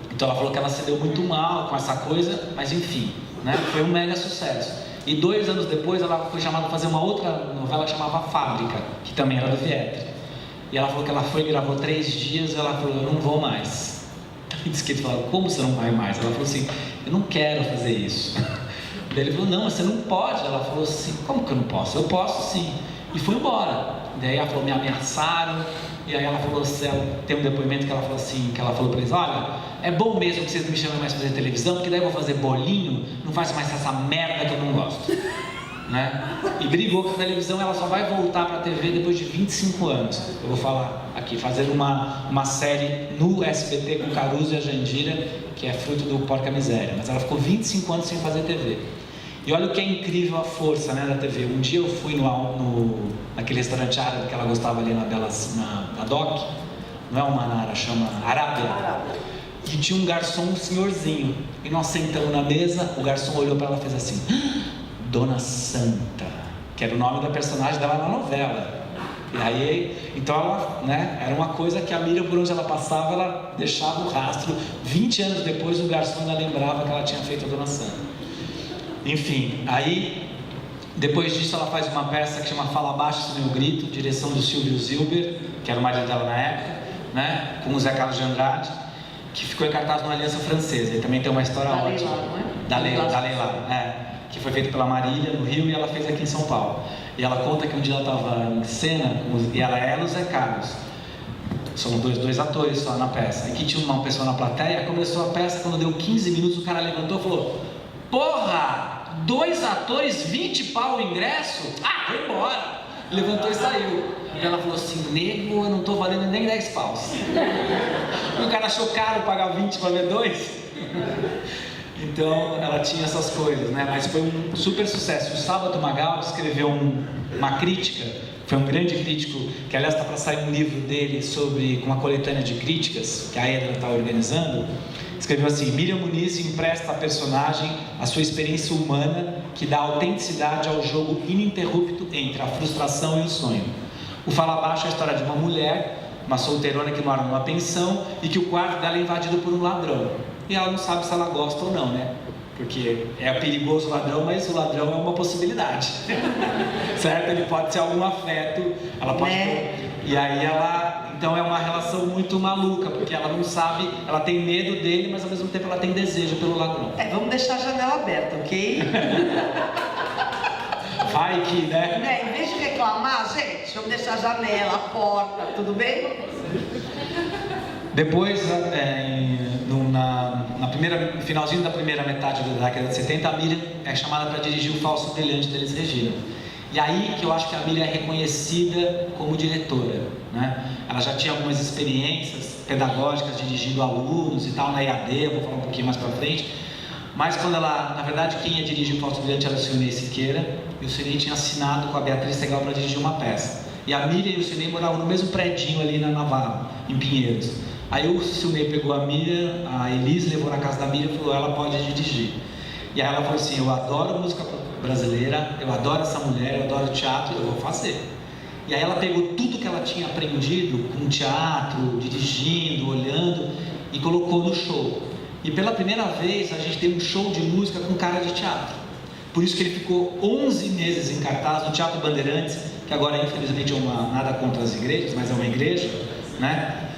Então ela falou que ela se deu muito mal com essa coisa, mas enfim, né? Foi um mega sucesso. E 2 anos depois ela foi chamada para fazer uma outra novela que chamava Fábrica, que também era do Vietri. E ela falou que ela foi, gravou 3 dias, ela falou, eu não vou mais. Ele disse que ele falou, como você não vai mais? Ela falou assim, eu não quero fazer isso. Daí ele falou, não, mas você não pode. Ela falou assim, como que eu não posso? Eu posso sim. E foi embora. Daí ela falou, me ameaçaram. E aí ela falou, tem um depoimento que ela falou assim, que ela falou para eles, olha, é bom mesmo que vocês não me chamem mais para fazer televisão, porque daí eu vou fazer bolinho, não faz mais essa merda que eu não gosto. Né? E brigou com a televisão, ela só vai voltar para a TV depois de 25 anos. Eu vou falar aqui, fazer uma série no SBT com Caruso e a Jandira, que é fruto do Porca Miséria. Mas ela ficou 25 anos sem fazer TV. E olha o que é incrível a força, né, da TV. Um dia eu fui naquele restaurante árabe que ela gostava ali na DOC, não é uma Manara, chama Arábia. E tinha um garçom, um senhorzinho. E nós sentamos na mesa, o garçom olhou para ela e fez assim, Dona Santa, que era o nome da personagem dela na novela. E aí, então ela, né, era uma coisa que a Miriam, por onde ela passava, ela deixava o rastro. 20 anos depois, o garçom ainda lembrava que ela tinha feito a Dona Santa. Enfim, aí, depois disso, ela faz uma peça que chama Fala Baixo, Esse Meu Grito, direção do Silvio Zilber, que era o marido dela na época, né, com o Zé Carlos de Andrade, que ficou em cartaz numa Aliança Francesa. E também tem uma história ótima. Da Leila, que foi feito pela Marília no Rio e ela fez aqui em São Paulo. E ela conta que um dia ela estava em cena e ela e o Zé Carlos. São dois atores só na peça. E que tinha uma pessoa na plateia. Começou a peça, quando deu 15 minutos, o cara levantou e falou: porra! 2 atores, 20 pau o ingresso? Ah, vou embora! Levantou e saiu. E ela falou assim: nego, eu não estou valendo nem 10 paus. E o cara achou caro pagar 20 para ver 2. Então ela tinha essas coisas, né? Mas foi um super sucesso. O Sábato Magal escreveu uma crítica, foi um grande crítico, que aliás está para sair um livro dele com uma coletânea de críticas que a Edra está organizando. Escreveu assim: Miriam Muniz empresta à personagem a sua experiência humana que dá autenticidade ao jogo ininterrupto entre a frustração e o sonho. O Fala Baixo é a história de uma mulher, uma solteirona que mora numa pensão e que o quarto dela é invadido por um ladrão. E ela não sabe se ela gosta ou não, né? Porque é perigoso o ladrão, mas o ladrão é uma possibilidade. Certo? Ele pode ser algum afeto, ela pode... E aí ela... Então é uma relação muito maluca, porque ela não sabe, ela tem medo dele, mas ao mesmo tempo ela tem desejo pelo ladrão. Vamos deixar a janela aberta, ok? Vai que, né? Em vez de reclamar, gente, vamos deixar a janela, a porta, tudo bem? Depois, no finalzinho da primeira metade da década de 70, a Miriam é chamada para dirigir o Falso Brilhante deles, Regina. E aí que eu acho que a Miriam é reconhecida como diretora, né? Ela já tinha algumas experiências pedagógicas dirigindo alunos e tal na EAD, eu vou falar um pouquinho mais para frente. Mas quando ela, na verdade, quem ia dirigir o Falso Brilhante era o Silnei Siqueira, e o Silnei tinha assinado com a Beatriz Segal para dirigir uma peça. E a Miriam e o Silnei moravam no mesmo predinho ali na Navarro, em Pinheiros. Aí o Silnei pegou a Miriam, a Elise levou na casa da Miriam e falou: ela pode dirigir. E aí ela falou assim: eu adoro música brasileira, eu adoro essa mulher, eu adoro teatro, eu vou fazer. E aí ela pegou tudo que ela tinha aprendido com teatro, dirigindo, olhando, e colocou no show. E pela primeira vez a gente teve um show de música com cara de teatro. Por isso que ele ficou 11 meses em cartaz no Teatro Bandeirantes, que agora infelizmente nada contra as igrejas, mas é uma igreja, né?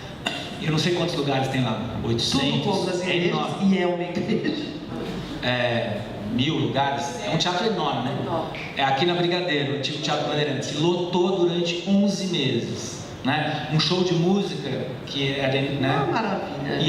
Eu não sei quantos lugares tem lá, 800? Tudo contra as igrejas e é uma igreja. 1000 lugares, é um teatro enorme, né? É aqui na Brigadeiro, o antigo Teatro Bandeirantes, lotou durante 11 meses, né? Um show de música que era, né? Maravilha.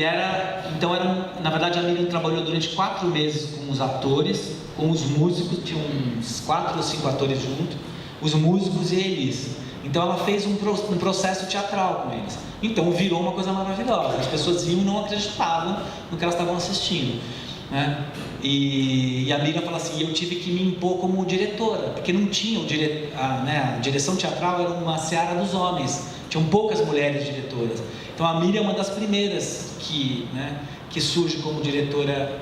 E na verdade a Miriam trabalhou durante 4 meses com os atores, com os músicos, tinha uns 4 ou 5 atores juntos, os músicos e eles. Então ela fez um processo teatral com eles. Então virou uma coisa maravilhosa. As pessoas iam e não acreditavam no que elas estavam assistindo, né? E a Miriam fala assim: eu tive que me impor como diretora, porque não tinha a direção teatral era uma seara dos homens, tinham poucas mulheres diretoras. Então a Miriam é uma das primeiras que surge como diretora,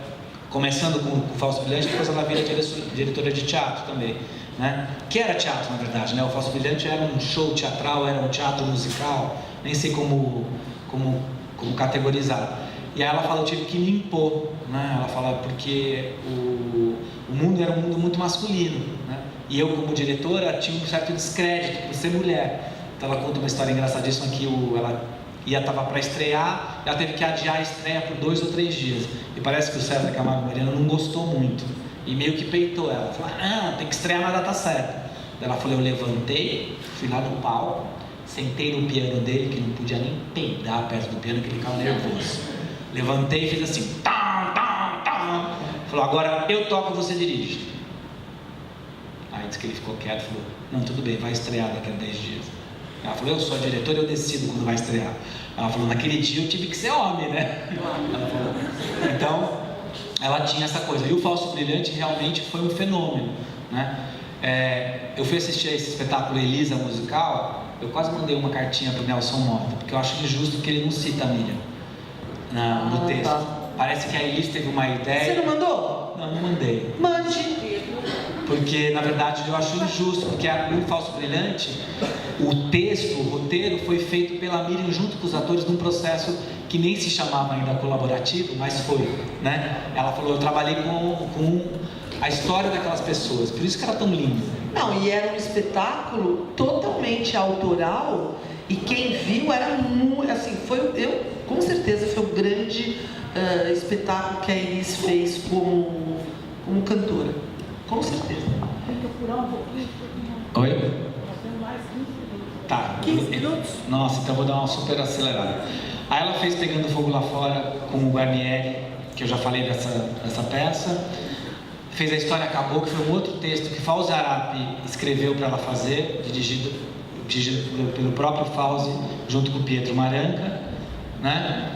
começando com o Falso Brilhante, depois ela vira diretora de teatro também, né? Que era teatro, na verdade, né? O Falso Brilhante era um show teatral, era um teatro musical, nem sei como categorizar. E aí ela fala: eu tive que me impor, né? Ela fala porque o mundo era um mundo muito masculino, né? E eu, como diretora, tinha um certo descrédito por ser mulher. Então ela conta uma história engraçadíssima que ela estava para estrear, ela teve que adiar a estreia por 2 ou 3 dias. E parece que o César Camargo Mariano não gostou muito. E meio que peitou ela. Falou, tem que estrear na data certa. Ela falou, eu levantei, fui lá no palco, sentei no piano dele, que não podia nem peidar perto do piano, que ele ficava nervoso. Levantei e fiz assim, tam, tam, tam. Falou, agora eu toco, você dirige. Aí disse que ele ficou quieto e falou, não, tudo bem, vai estrear daqui a 10 dias. Ela falou, eu sou a diretora, eu decido quando vai estrear. Ela falou, naquele dia eu tive que ser homem, né? Ela falou. Então, ela tinha essa coisa. E o Falso Brilhante realmente foi um fenômeno, né? Eu fui assistir a esse espetáculo Elisa musical, eu quase mandei uma cartinha para o Nelson Mota, porque eu acho injusto que ele não cita a Miriam no texto. Tá. Parece que a Elisa teve uma ideia... Você não mandou? Não mandei. Mande. Porque, na verdade, eu acho injusto, porque no Falso Brilhante, o texto, o roteiro, foi feito pela Miriam junto com os atores num processo que nem se chamava ainda colaborativo, mas foi, né? Ela falou, eu trabalhei com a história daquelas pessoas, por isso que era tão lindo. Não, e era um espetáculo totalmente autoral, e quem viu era muito, assim, com certeza foi o grande espetáculo que a Elis fez como cantora. Com certeza. Oi? Tá. 15 minutos? Nossa, então vou dar uma super acelerada. Aí ela fez Pegando Fogo Lá Fora com o Guarnieri, que eu já falei dessa peça. Fez A História Acabou, que foi um outro texto que Fauzi Arap escreveu para ela fazer, dirigido pelo próprio Fauzi, junto com o Pietro Maranca, né?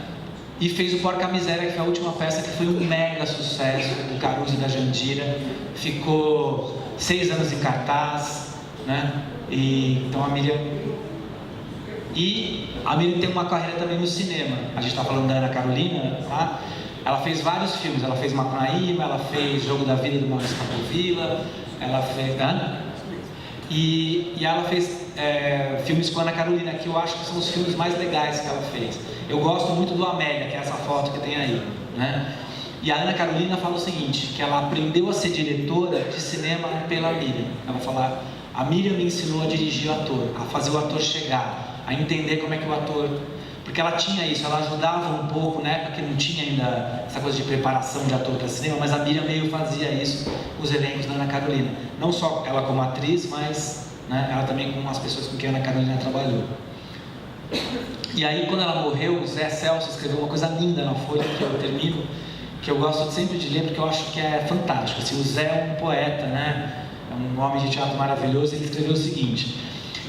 E fez o Porca Miséria, que foi a última peça que foi um mega sucesso, do Caruso e da Jandira. Ficou 6 anos em cartaz, né? Então a Miriam tem uma carreira também no cinema. A gente está falando da Ana Carolina, tá? Ela fez vários filmes. Ela fez Macunaíma, ela fez Jogo da Vida do Maurício Capovilla, ela fez... E ela fez filmes com a Ana Carolina, que eu acho que são os filmes mais legais que ela fez. Eu gosto muito do Amélia, que é essa foto que tem aí, né? E a Ana Carolina fala o seguinte, que ela aprendeu a ser diretora de cinema pela Miriam. Ela fala, a Miriam me ensinou a dirigir o ator, a fazer o ator chegar, a entender como é que o ator... Porque ela tinha isso, ela ajudava um pouco, né? Porque não tinha ainda essa coisa de preparação de ator para cinema, mas a Miriam meio fazia isso com os elencos da Ana Carolina. Não só ela como atriz, mas né, ela também com as pessoas com quem a Ana Carolina trabalhou. E aí, quando ela morreu, o Zé Celso escreveu uma coisa linda na Folha, que eu termino, que eu gosto sempre de ler, porque eu acho que é fantástico. Assim, o Zé é um poeta, né? É um homem de teatro maravilhoso. Ele escreveu o seguinte: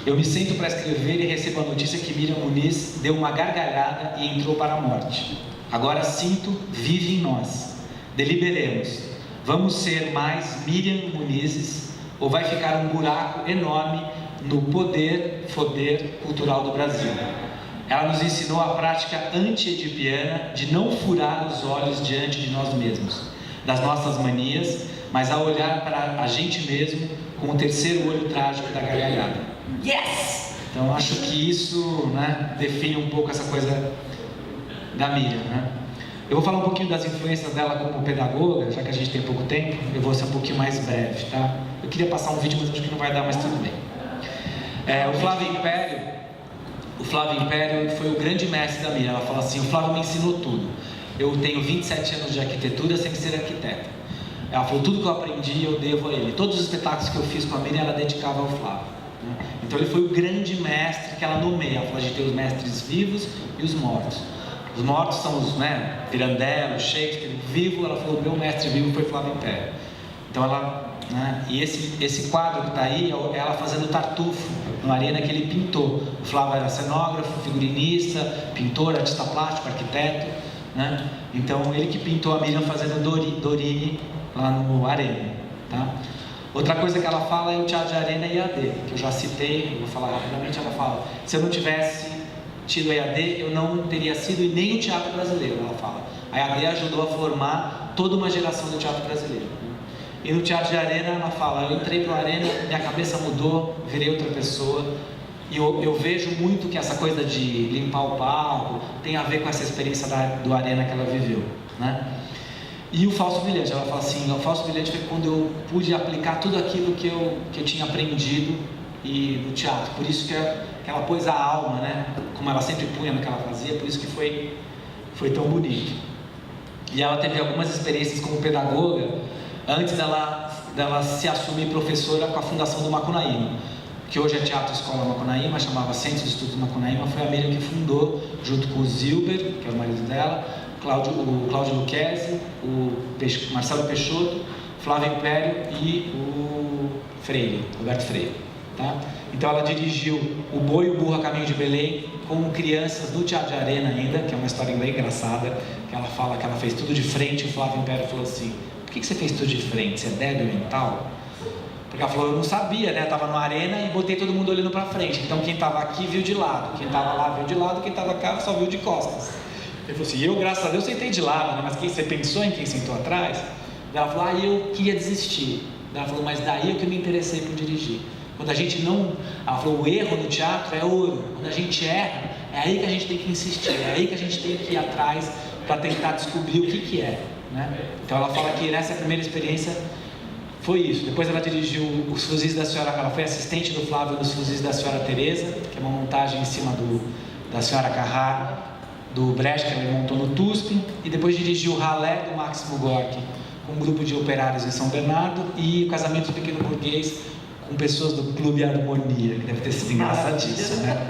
eu me sento para escrever e recebo a notícia que Miriam Muniz deu uma gargalhada e entrou para a morte. Agora sinto, vive em nós. Deliberemos. Vamos ser mais Miriam Munizes ou vai ficar um buraco enorme no foder cultural do Brasil? Ela nos ensinou a prática anti-edipiana de não furar os olhos diante de nós mesmos, das nossas manias, mas a olhar para a gente mesmo com o terceiro olho trágico da gargalhada. Yes! Então acho que isso, né, define um pouco essa coisa da Miriam, né? Eu vou falar um pouquinho das influências dela como pedagoga, já que a gente tem pouco tempo. Eu vou ser um pouquinho mais breve, tá? Eu queria passar um vídeo, mas acho que não vai dar, mas tudo bem. O Flávio Império foi o grande mestre da Miriam. Ela fala assim, o Flávio me ensinou tudo. Eu tenho 27 anos de arquitetura sem ser arquiteta. Ela falou, tudo que eu aprendi eu devo a ele. Todos os espetáculos que eu fiz com a Miriam, ela dedicava ao Flávio, né? Então ele foi o grande mestre que ela nomeia. Ela fala, a gente tem os mestres vivos e os mortos. Os mortos são os, né, Pirandello, Shakespeare. Vivo, ela falou, meu mestre vivo foi Flávio Império. Então ela, né, e esse quadro que está aí, é ela fazendo Tartufo, na arena que ele pintou. O Flávio era cenógrafo, figurinista, pintor, artista plástico, arquiteto, né? Então ele que pintou a Miriam fazendo Dorine lá no Arena, tá? Outra coisa que ela fala é o teatro de Arena e EAD, que eu já citei, eu vou falar rapidamente. Ela fala, se eu não tivesse tido a EAD, eu não teria sido e nem o teatro brasileiro, ela fala. A EAD ajudou a formar toda uma geração do teatro brasileiro. E no teatro de Arena, ela fala, eu entrei para o Arena, minha cabeça mudou, virei outra pessoa. E eu vejo muito que essa coisa de limpar o palco tem a ver com essa experiência do Arena que ela viveu, né? E o Falso Brilhante, ela fala assim, o Falso Brilhante foi quando eu pude aplicar tudo aquilo que eu tinha aprendido no teatro. Por isso que que ela pôs a alma, né? Como ela sempre punha no que ela fazia, por isso que foi tão bonito. E ela teve algumas experiências como pedagoga antes dela se assumir professora com a fundação do Macunaíma, que hoje é Teatro Escola Macunaíma, chamava Centro de Estudos Macunaíma. Foi a Miriam que fundou, junto com o Zilber, que é o marido dela, o Cláudio Lucchesi, o Marcelo Peixoto, Flávio Império e o Roberto Freire. Tá? Então ela dirigiu O Boi e o Burro a Caminho de Belém com crianças no Teatro de Arena ainda, que é uma história bem engraçada, que ela fala que ela fez tudo de frente. O Flávio Império falou assim: por que você fez tudo de frente? Você é débil mental? Porque ela falou: eu não sabia, né? Eu estava na arena e botei todo mundo olhando para frente, então quem estava aqui viu de lado, quem estava lá viu de lado, quem estava cá só viu de costas. Ele falou assim: eu, graças a Deus, sentei de lado, né? Mas você pensou em quem sentou atrás? Ela falou: eu queria desistir. Ela falou: mas daí é que eu me interessei por dirigir. Quando a gente não... Ela falou: o erro no teatro é ouro. Quando a gente erra, é aí que a gente tem que insistir, é aí que a gente tem que ir atrás para tentar descobrir o que é, né? Então ela fala que nessa primeira experiência foi isso. Depois ela dirigiu Os Fuzis da Senhora... Ela foi assistente do Flávio nos Fuzis da Senhora Teresa, que é uma montagem em cima da Senhora Carrá, do Brecht, que ela montou no TUSP. E depois dirigiu o Ralé, do Máximo Gorki, com um grupo de operários em São Bernardo, e o Casamento do Pequeno Burguês, com pessoas do Clube Harmonia, que deve ter sido engraçadíssimo, né?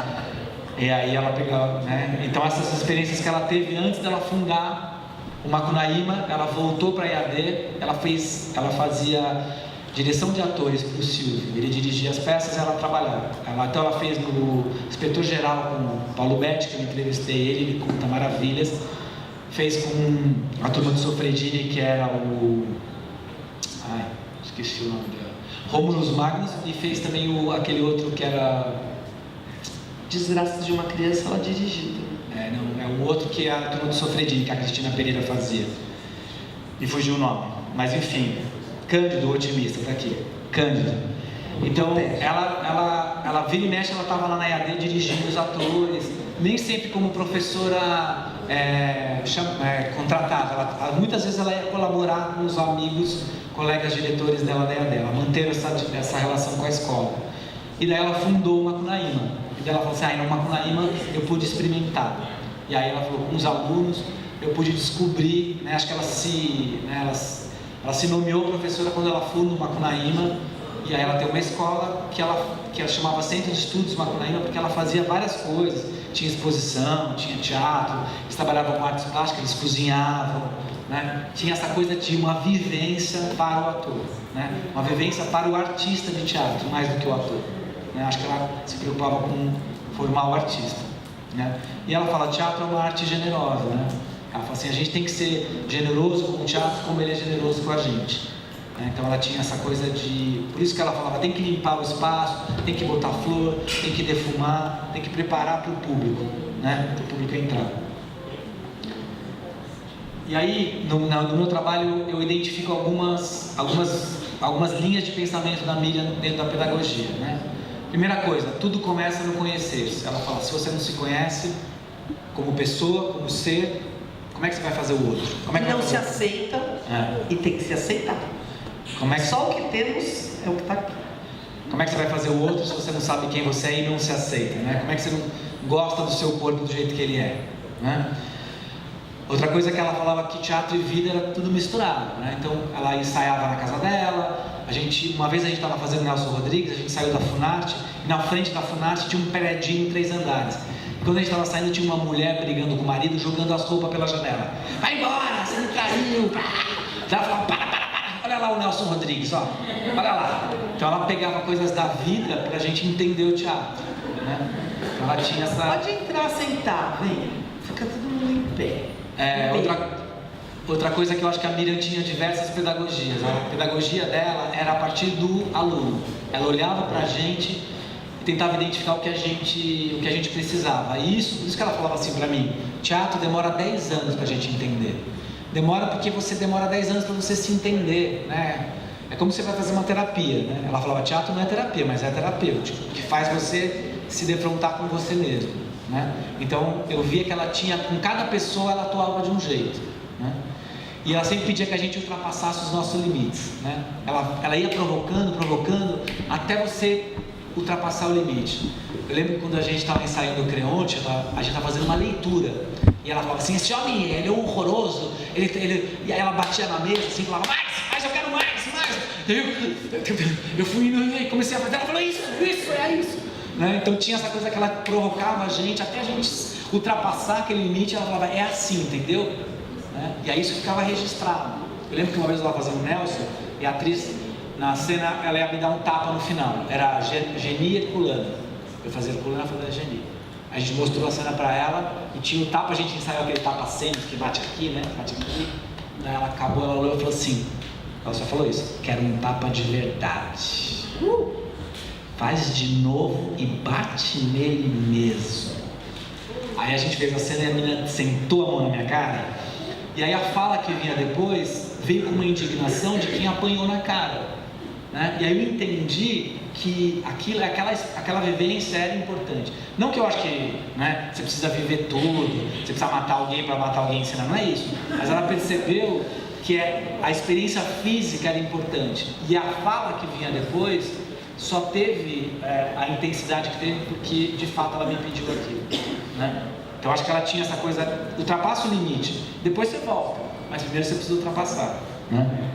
E aí ela pegava, né? Então essas experiências que ela teve antes dela fundar o Macunaíma, ela voltou para a EAD, ela fazia direção de atores para o Silvio, ele dirigia as peças e ela trabalhava. Então ela fez no Inspetor Geral com o Paulo Betti, que eu entrevistei ele conta maravilhas. Fez com a turma do Sofredini, que era esqueci o nome dela, Romulus Magnus, e fez também aquele outro que era Desgraça de uma Criança, ela dirigiu. É o outro que é a turma do Sofredini, que a Cristina Pereira fazia. E fugiu o nome. Mas enfim, Cândido, o otimista, tá aqui. Cândido. Então, ela vira e mexe, ela estava lá na EAD dirigindo os atores, nem sempre como professora contratada. Muitas vezes ela ia colaborar com os amigos, colegas diretores dela da EAD. Ela manteve essa relação com a escola. E daí ela fundou o Macunaíma. E daí ela falou assim: no Macunaíma eu pude experimentar. E aí ela falou: com os alunos eu pude descobrir, né? Acho que ela se nomeou professora quando ela fundou o Macunaíma. E aí ela tem uma escola que ela chamava Centro de Estudos Macunaíma, porque ela fazia várias coisas. Tinha exposição, tinha teatro, eles trabalhavam com artes plásticas, eles cozinhavam, né? Tinha essa coisa de uma vivência para o ator, né? Uma vivência para o artista de teatro, mais do que o ator, né? Acho que ela se preocupava com formar o artista, né? E ela fala: teatro é uma arte generosa, né? Ela fala assim: a gente tem que ser generoso com o teatro como ele é generoso com a gente. Então ela tinha essa coisa de... Por isso que ela falava: tem que limpar o espaço, tem que botar flor, tem que defumar, tem que preparar para o público, né? Para o público entrar. E aí, no meu trabalho, eu identifico algumas linhas de pensamento da Miriam dentro da pedagogia, né? Primeira coisa, tudo começa no conhecer-se. Ela fala: se você não se conhece como pessoa, como ser, como é que você vai fazer o outro? Como é que não se aceita e tem que se aceitar. Só o que temos é o que está aqui. Como é que você vai fazer o outro se você não sabe quem você é e não se aceita, né? Como é que você não gosta do seu corpo do jeito que ele é, né? Outra coisa que ela falava, que teatro e vida era tudo misturado, né? Então ela ensaiava na casa dela. Uma vez a gente estava fazendo Nelson Rodrigues, a gente saiu da Funarte, e na frente da Funarte tinha um prédio em 3 andares. E quando a gente estava saindo, tinha uma mulher brigando com o marido, jogando as roupas pela janela. Vai embora, você me traiu! Ela falava: para. Olha lá o Nelson Rodrigues, ó. Olha lá. Então ela pegava coisas da vida para a gente entender o teatro, né? Ela tinha essa... Pode entrar, sentar, vem. Fica todo mundo em pé. Outra coisa que eu acho que a Miriam tinha diversas pedagogias. A pedagogia dela era a partir do aluno. Ela olhava para a gente e tentava identificar o que a gente precisava. Isso que ela falava assim para mim: teatro demora 10 anos para a gente entender. Demora porque você demora 10 anos para você se entender, né? É como você vai fazer uma terapia, né? Ela falava: teatro não é terapia, mas é terapêutico, que faz você se defrontar com você mesmo, né? Então eu via que ela tinha, com cada pessoa ela atuava de um jeito, né? E ela sempre pedia que a gente ultrapassasse os nossos limites, né? Ela ia provocando, até você ultrapassar o limite. Eu lembro que quando a gente estava ensaiando o Creonte, a gente estava fazendo uma leitura, e ela falava assim, esse homem, ele é horroroso, e aí ela batia na mesa assim, falava, mais, eu quero mais. Eu fui indo e comecei a fazer, ela falou, isso, é isso. Né? Então tinha essa coisa que ela provocava a gente, até a gente ultrapassar aquele limite, ela falava, é assim, entendeu? Né? E aí isso ficava registrado. Eu lembro que uma vez eu estava fazendo Nelson, e a atriz, na cena, ela ia me dar um tapa no final, era Geni e Herculano. Eu fazia Herculano, ela fazia Geni. A gente mostrou a cena para ela, e tinha o tapa, a gente ensaiou aquele tapa cênico, que bate aqui, né? Bate aqui. Daí ela acabou, ela olhou e falou assim, ela só falou isso, quero um tapa de verdade. Faz de novo e bate nele mesmo. Aí a gente fez a cena e a menina sentou a mão na minha cara. E aí a fala que vinha depois veio com uma indignação de quem apanhou na cara, né? E aí eu entendi que aquela vivência era importante. Não que eu acho que, né, você precisa viver tudo, você precisa matar alguém para matar alguém, senão não é isso. Mas ela percebeu que a experiência física era importante. E a fala que vinha depois só teve a intensidade que teve porque de fato ela me pediu aquilo, né? Então acho que ela tinha essa coisa, ultrapassa o limite, depois você volta, mas primeiro você precisa ultrapassar, né?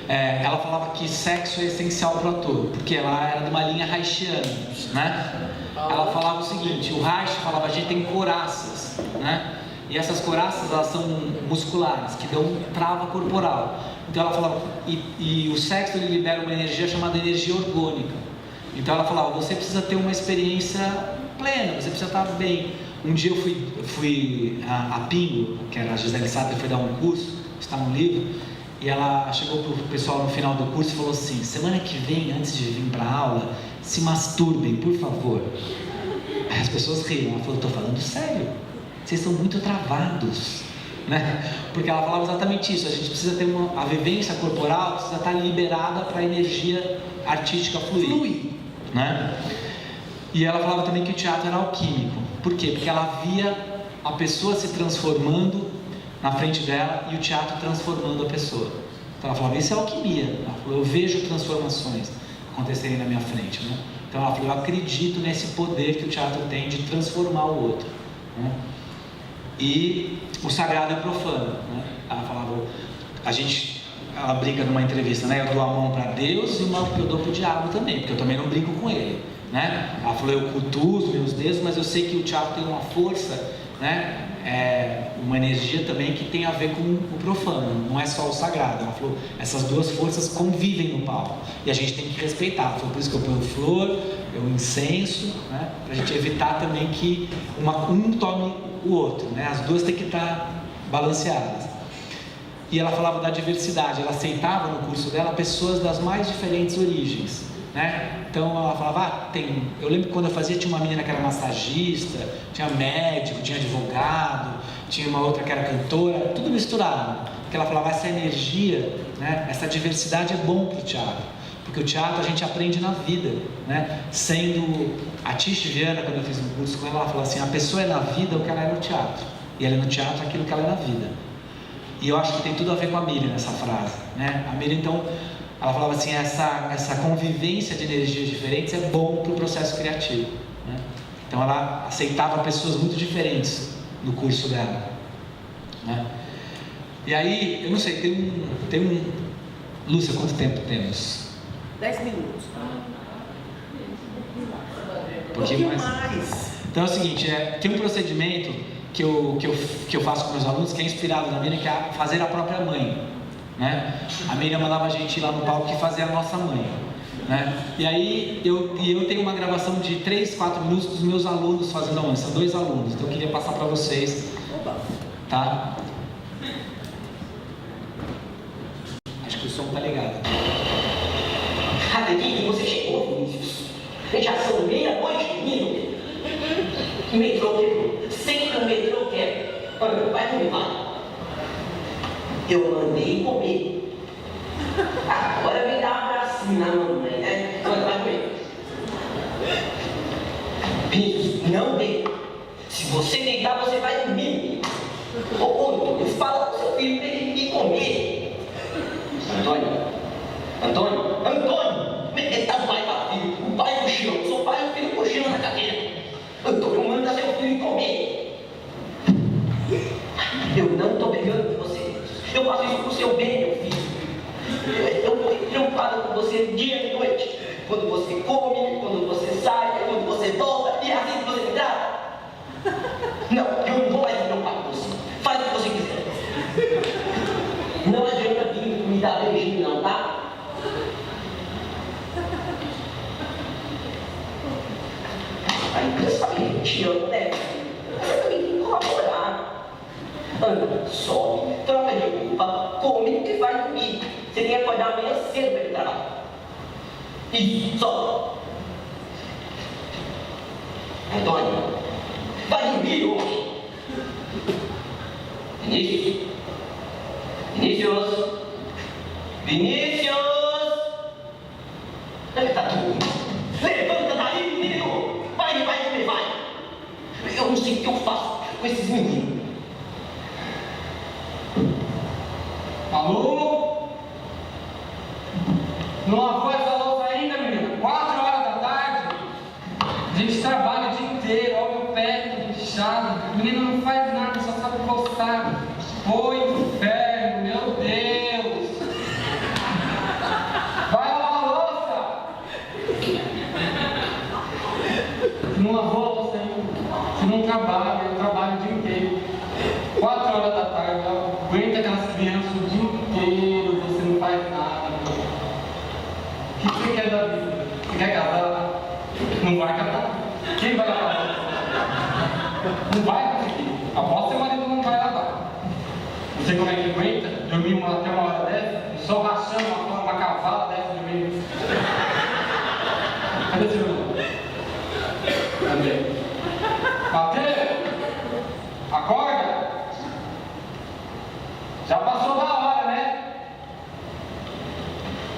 Ela falava que sexo é essencial para o ator, porque ela era de uma linha reichiana, né? Ela falava o seguinte, o Reich falava, a gente tem coraças, né? E essas coraças, elas são musculares, que dão trava corporal. Então ela falava, e o sexo ele libera uma energia chamada energia orgânica. Então ela falava, você precisa ter uma experiência plena, você precisa estar bem. Um dia eu fui a Pingo, que era a Gisele Sattler, foi dar um curso, está no livro, e ela chegou para o pessoal no final do curso e falou assim, semana que vem, antes de vir para a aula, se masturbem, por favor. Aí as pessoas riram, ela falou, estou falando sério, vocês são muito travados, né? Porque ela falava exatamente isso, a gente precisa ter a vivência corporal, precisa estar liberada para a energia artística fluir, né? E ela falava também que o teatro era alquímico. Por quê? Porque ela via a pessoa se transformando na frente dela e o teatro transformando a pessoa. Então ela falava, isso é alquimia. Ela falou, eu vejo transformações acontecerem na minha frente, né? Então ela falou, eu acredito nesse poder que o teatro tem de transformar o outro, né? E o sagrado é profano, né? Ela falava, ela brinca numa entrevista, né? Eu dou a mão para Deus e uma que eu dou para o diabo também, porque eu também não brinco com ele, né? Ela falou, eu cultuo os meus dedos, mas eu sei que o teatro tem uma força, né? Uma energia também que tem a ver com o profano, não é só o sagrado. Ela falou, essas duas forças convivem no palco e a gente tem que respeitar. Foi por isso que eu ponho flor, eu incenso, né? Para a gente evitar também que um tome o outro, né? As duas têm que estar balanceadas. E ela falava da diversidade, ela aceitava no curso dela pessoas das mais diferentes origens, né? Então ela falava, eu lembro que quando eu fazia tinha uma menina que era massagista, tinha médico, tinha advogado, tinha uma outra que era cantora, tudo misturado, porque ela falava, essa energia, né? Essa diversidade é bom para o teatro, porque o teatro a gente aprende na vida, né? Sendo a Tish Viana, quando eu fiz um curso com ela falou assim, a pessoa é na vida o que ela é no teatro, e ela é no teatro aquilo que ela é na vida. E eu acho que tem tudo a ver com a Miriam nessa frase, né? A Miriam, então, ela falava assim, essa convivência de energias diferentes é bom para o processo criativo, né? Então ela aceitava pessoas muito diferentes no curso dela, né? E aí, eu não sei, tem um... Lúcia, quanto tempo temos? 10 minutos. Um pouquinho mais. Então é o seguinte, tem um procedimento que eu faço com meus alunos que é inspirado na Miriam, que é fazer a própria mãe, né? A Miriam mandava a gente ir lá no palco e fazer a nossa mãe, né? E aí eu tenho uma gravação de 3, 4 minutos dos meus alunos fazendo a mãe, são 2 alunos, então eu queria passar para vocês, tá? Acho que o som tá ligado. Adeline, você chegou, Vinícius. Já são meia-noite, menino. O metrô quebrou. Sempre o metrô quebra. Vai comer, vai. Eu mandei comer. Agora vem dar um abracinho na mamãe, né? Vai comer. Vinícius, não dê. Se você deitar, você vai dormir. Ô, fala pro seu filho pra ele vir comer. Antônio, ele tá vai pra filho. O pai Eu não estou brigando com você. Eu faço isso pro seu bem, meu filho. Eu estou preocupado com você dia e noite. Quando você come, quando você sai, quando você volta, e é assim que você me trata. Não, eu não vou mais me preocupar com você. Faz o que você quiser. Não adianta vir me dar beijinho não, tá? Aí você sabe que eu te amo, né? Você também tem que colaborar. Anda, sobe, troca de roupa, come e vai dormir. Você tem que acordar amanhã cedo para ir para trabalho. Isso, sobe. Antônio, vai dormir hoje. Vinícius. Vinícius. Vinícius. Ele está dormindo. Levanta daí, menino. Vai, comer, vai. Eu não sei o que eu faço com esses meninos. Alô? Não lavou essa louça ainda, menina? 4 horas da tarde? A gente trabalha o dia inteiro, olha o meu pé, tá inchado. O menino não faz nada, só sabe coçar. Ô inferno, meu Deus! Vai lavar a louça! Não lavou a louça ainda? Você não trabalha, eu trabalho o dia inteiro. 4 horas da tarde, aguenta aquelas crianças o dia inteiro, você não faz nada. O que você quer da vida? Você quer casar? Não vai casar. Quem vai lavar? Não vai conseguir. Após seu marido não vai lavar. Não sei como é que aguenta dormir até uma hora dessa, só rachando uma cavala dessa dormindo. Cadê seu irmão? Cadê? Mateus! Acorda! Já passou da hora, né?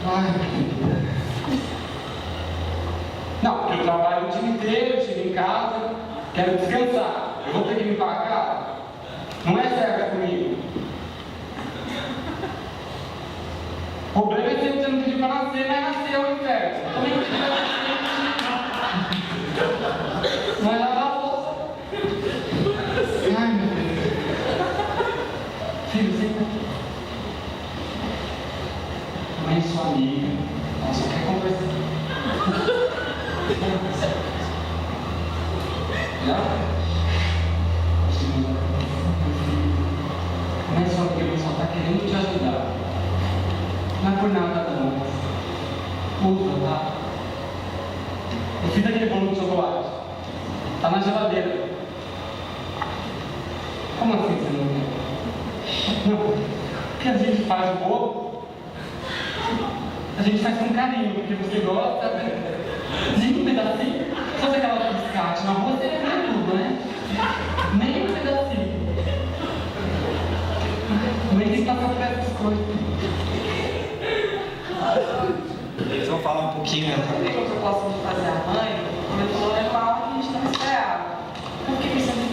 Ai, não, porque eu trabalho o dia inteiro, chego em casa, quero descansar. Eu vou ter que limpar a casa? Não é certo comigo. O problema é que você não pediu para nascer, mas nasceu o inferno. Eu também pedi para nascer. Não é lavar a louça. Ai, meu Deus. Filho, você mãe é sua amiga. Ela só quer conversar. Já? Não é só porque ele só está querendo te ajudar. Não é por nada não. Usa, tá? Eu fiz aquele bolo de chocolate. Tá na geladeira. Como assim você não quer? Não. Porque a gente faz o bolo. A gente faz com carinho, porque você gosta, né? De um pedacinho. Se fosse aquela biscate na rua, você ia comer tudo, né? Nem um pedacinho. Também tem que passar por essas coisas. Então, vou falar um pouquinho. Também o que eu gosto de fazer a mãe, como eu falou, é uma aula que a gente não esperava. Eu fiquei pensando em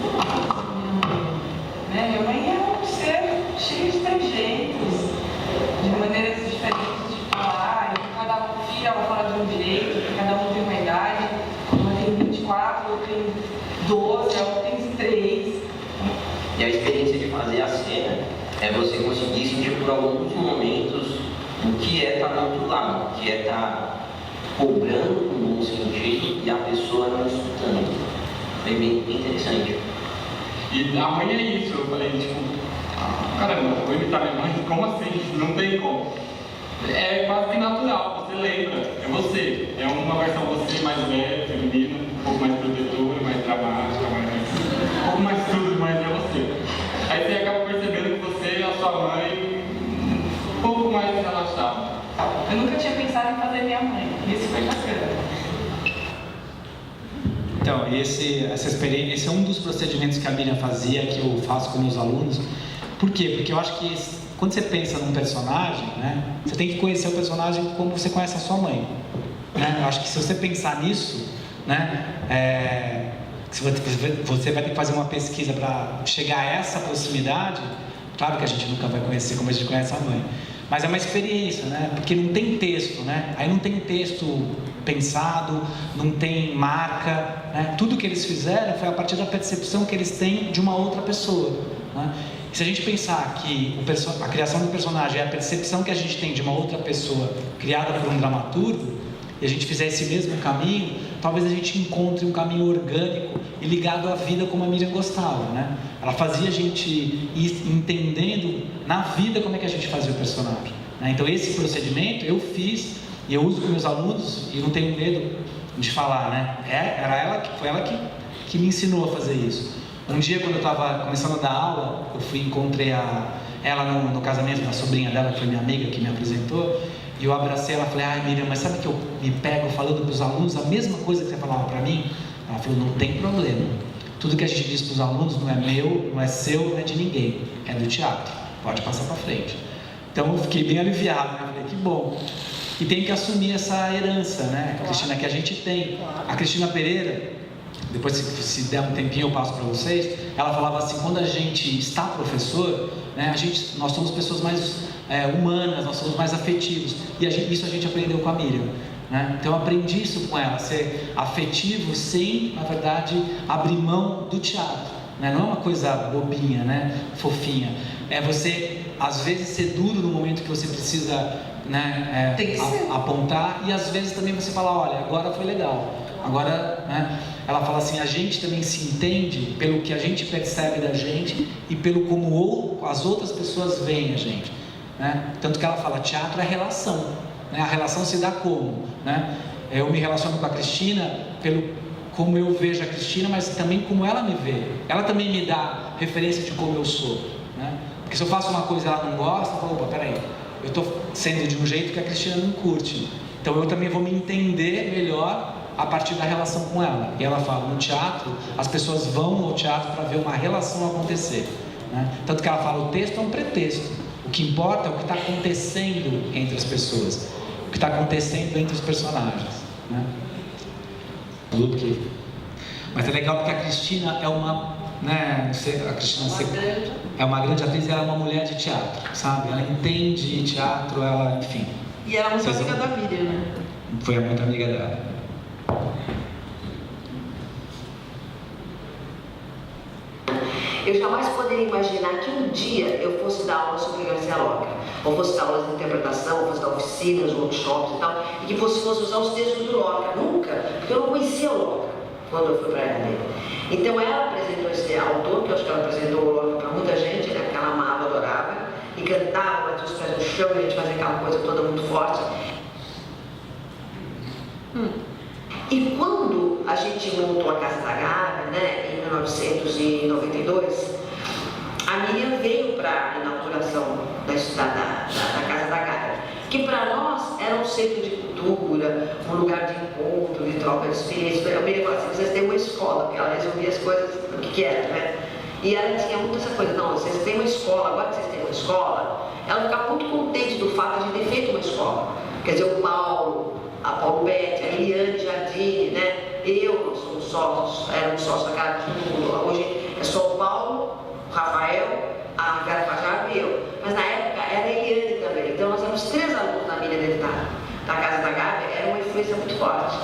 né? Minha mãe é um ser cheio de trejeitos, de maneiras diferentes de falar. E cada filha ela fala de um jeito, cada um tem uma idade. Uma tem 24, outra tem 12, a outra tem 3. E a experiência de fazer a cena é você conseguir sentir por alguns momentos o que é estar do outro lado, o que é estar cobrando com um bom sentido e a pessoa não escutando. É bem interessante. E a mãe é isso, eu falei, tipo, caramba, vou imitar minha mãe, como assim? Não tem como. É quase que natural, você lembra, é você. É uma versão você mais leve, feminina, um pouco mais protetora, mais dramática, um pouco mais tudo, mas é você. Aí você acaba percebendo que você e a sua mãe um pouco mais relaxados. Eu nunca tinha pensado em fazer minha mãe, isso foi bacana. Então, essa experiência, esse é um dos procedimentos que a Miriam fazia, que eu faço com meus alunos. Por quê? Porque eu acho que quando você pensa num personagem, né, você tem que conhecer o personagem como você conhece a sua mãe. Né? Eu acho que se você pensar nisso, né, você vai ter que fazer uma pesquisa para chegar a essa proximidade. Claro que a gente nunca vai conhecer como a gente conhece a mãe, mas é uma experiência, né? Porque não tem texto, né? Aí não tem texto pensado, não tem marca, né? Tudo que eles fizeram foi a partir da percepção que eles têm de uma outra pessoa. Né? Se a gente pensar que a criação do personagem é a percepção que a gente tem de uma outra pessoa criada por um dramaturgo, e a gente fizer esse mesmo caminho, talvez a gente encontre um caminho orgânico e ligado à vida como a Miriam gostava, né? Ela fazia a gente ir entendendo na vida como é que a gente fazia o personagem, né? Então esse procedimento eu fiz e eu uso com meus alunos e não tenho medo de falar, né? Foi ela que me ensinou a fazer isso. Um dia, quando eu estava começando a dar aula, eu encontrei ela no casamento da sobrinha dela, que foi minha amiga, que me apresentou, e eu abracei ela e falei, ai Miriam, mas sabe que eu me pego falando para os alunos a mesma coisa que você falava para mim? Ela falou, não tem problema, tudo que a gente diz para os alunos não é meu, não é seu, não é de ninguém, é do teatro, pode passar para frente. Então eu fiquei bem aliviado, né? Eu falei, que bom. E tem que assumir essa herança, né, Cristina, que a gente tem. A Cristina Pereira, depois se der um tempinho eu passo para vocês, ela falava assim, quando a gente está professor, né, nós somos pessoas mais humanas, nós somos mais afetivos, e isso a gente aprendeu com a Miriam, né? Então eu aprendi isso com ela, ser afetivo sem, na verdade, abrir mão do teatro, né? Não é uma coisa bobinha, né, fofinha, é você, às vezes, ser duro no momento que você precisa, né, apontar, e às vezes também você fala, olha, agora foi legal, agora, né? Ela fala assim, a gente também se entende pelo que a gente percebe da gente e pelo como as outras pessoas veem a gente, né? Tanto que ela fala, teatro é relação, né? A relação se dá como, né? Eu me relaciono com a Cristina pelo como eu vejo a Cristina, mas também como ela me vê. Ela também me dá referência de como eu sou, né? Porque se eu faço uma coisa e ela não gosta, eu falo, opa, peraí, eu estou sendo de um jeito que a Cristina não curte, então eu também vou me entender melhor a partir da relação com ela. E ela fala, no teatro, as pessoas vão ao teatro para ver uma relação acontecer, né? Tanto que ela fala, o texto é um pretexto, o que importa é o que está acontecendo entre as pessoas, o que está acontecendo entre os personagens, né? Mas é legal porque a Cristina é uma, né, a Cristina é uma grande atriz e ela é uma mulher de teatro, sabe? Ela entende teatro, ela, enfim. E era muito amiga da Miriam, né? Foi muito amiga dela. Eu jamais poderia imaginar que um dia eu fosse dar aula sobre Garcia Lorca, ou fosse dar aulas de interpretação, ou fosse dar oficinas, workshops e tal, e que fosse usar os textos do Lorca. Nunca, porque eu não conhecia o Lorca quando eu fui para ela dele. Então ela apresentou esse autor, que eu acho que ela apresentou o Lorca para muita gente, né, porque ela amava, adorava, e cantava, batia os pés no chão, e a gente fazia aquela coisa toda muito forte. E quando a gente montou a Casa da Gávea, né, em 1992, a Miriam veio para a inauguração da Casa da Gávea, que para nós era um centro de cultura, um lugar de encontro, de troca de experiências. A Miriam falou assim, vocês têm uma escola, porque ela resolvia as coisas do que era, né? E ela tinha muito essa coisa, não, vocês têm uma escola, agora que vocês têm uma escola, ela ficava muito contente do fato de ter feito uma escola. Quer dizer, o Paulo, a Paulo Betti, a Eliane Jardine, né? Nós somos sócios, éramos sócios da Casa de Mundo. Hoje é só o Paulo, o Rafael, a Vera Fajardo e eu. Mas na época era a Eliane também. Então nós éramos 3 alunos da Miriam Denetari. Da Casa da Gávea, era uma influência muito forte.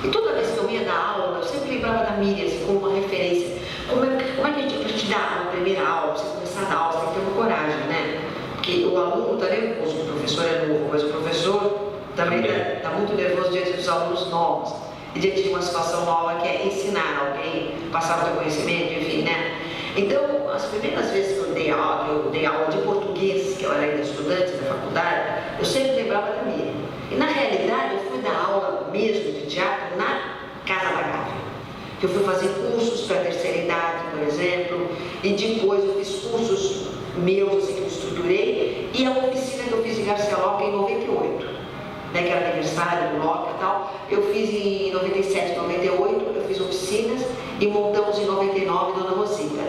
E toda vez que eu ia dar aula, eu sempre lembrava da Miriam assim, como uma referência. Como é que a gente, para te dar uma primeira aula, para você começar a dar aula, você tem que ter uma coragem, né? Porque o aluno está nervoso, o professor é novo, mas o professor também está muito nervoso diante dos alunos novos e diante de uma situação nova que é ensinar alguém, passar o seu conhecimento, enfim, né? Então, as primeiras vezes que eu dei aula de português, que eu era ainda estudante da faculdade, eu sempre lembrava da Miriam. E na realidade, eu fui dar aula mesmo de teatro na Casa da Gávea. Eu fui fazer cursos para a terceira idade, por exemplo, e depois eu fiz cursos meus, assim, que eu estruturei, e a oficina que eu fiz em Garcia Lorca em 98, né, que era aniversário do Lorca e tal, eu fiz em 97, 98, eu fiz oficinas e montamos em 99 Dona Rosita.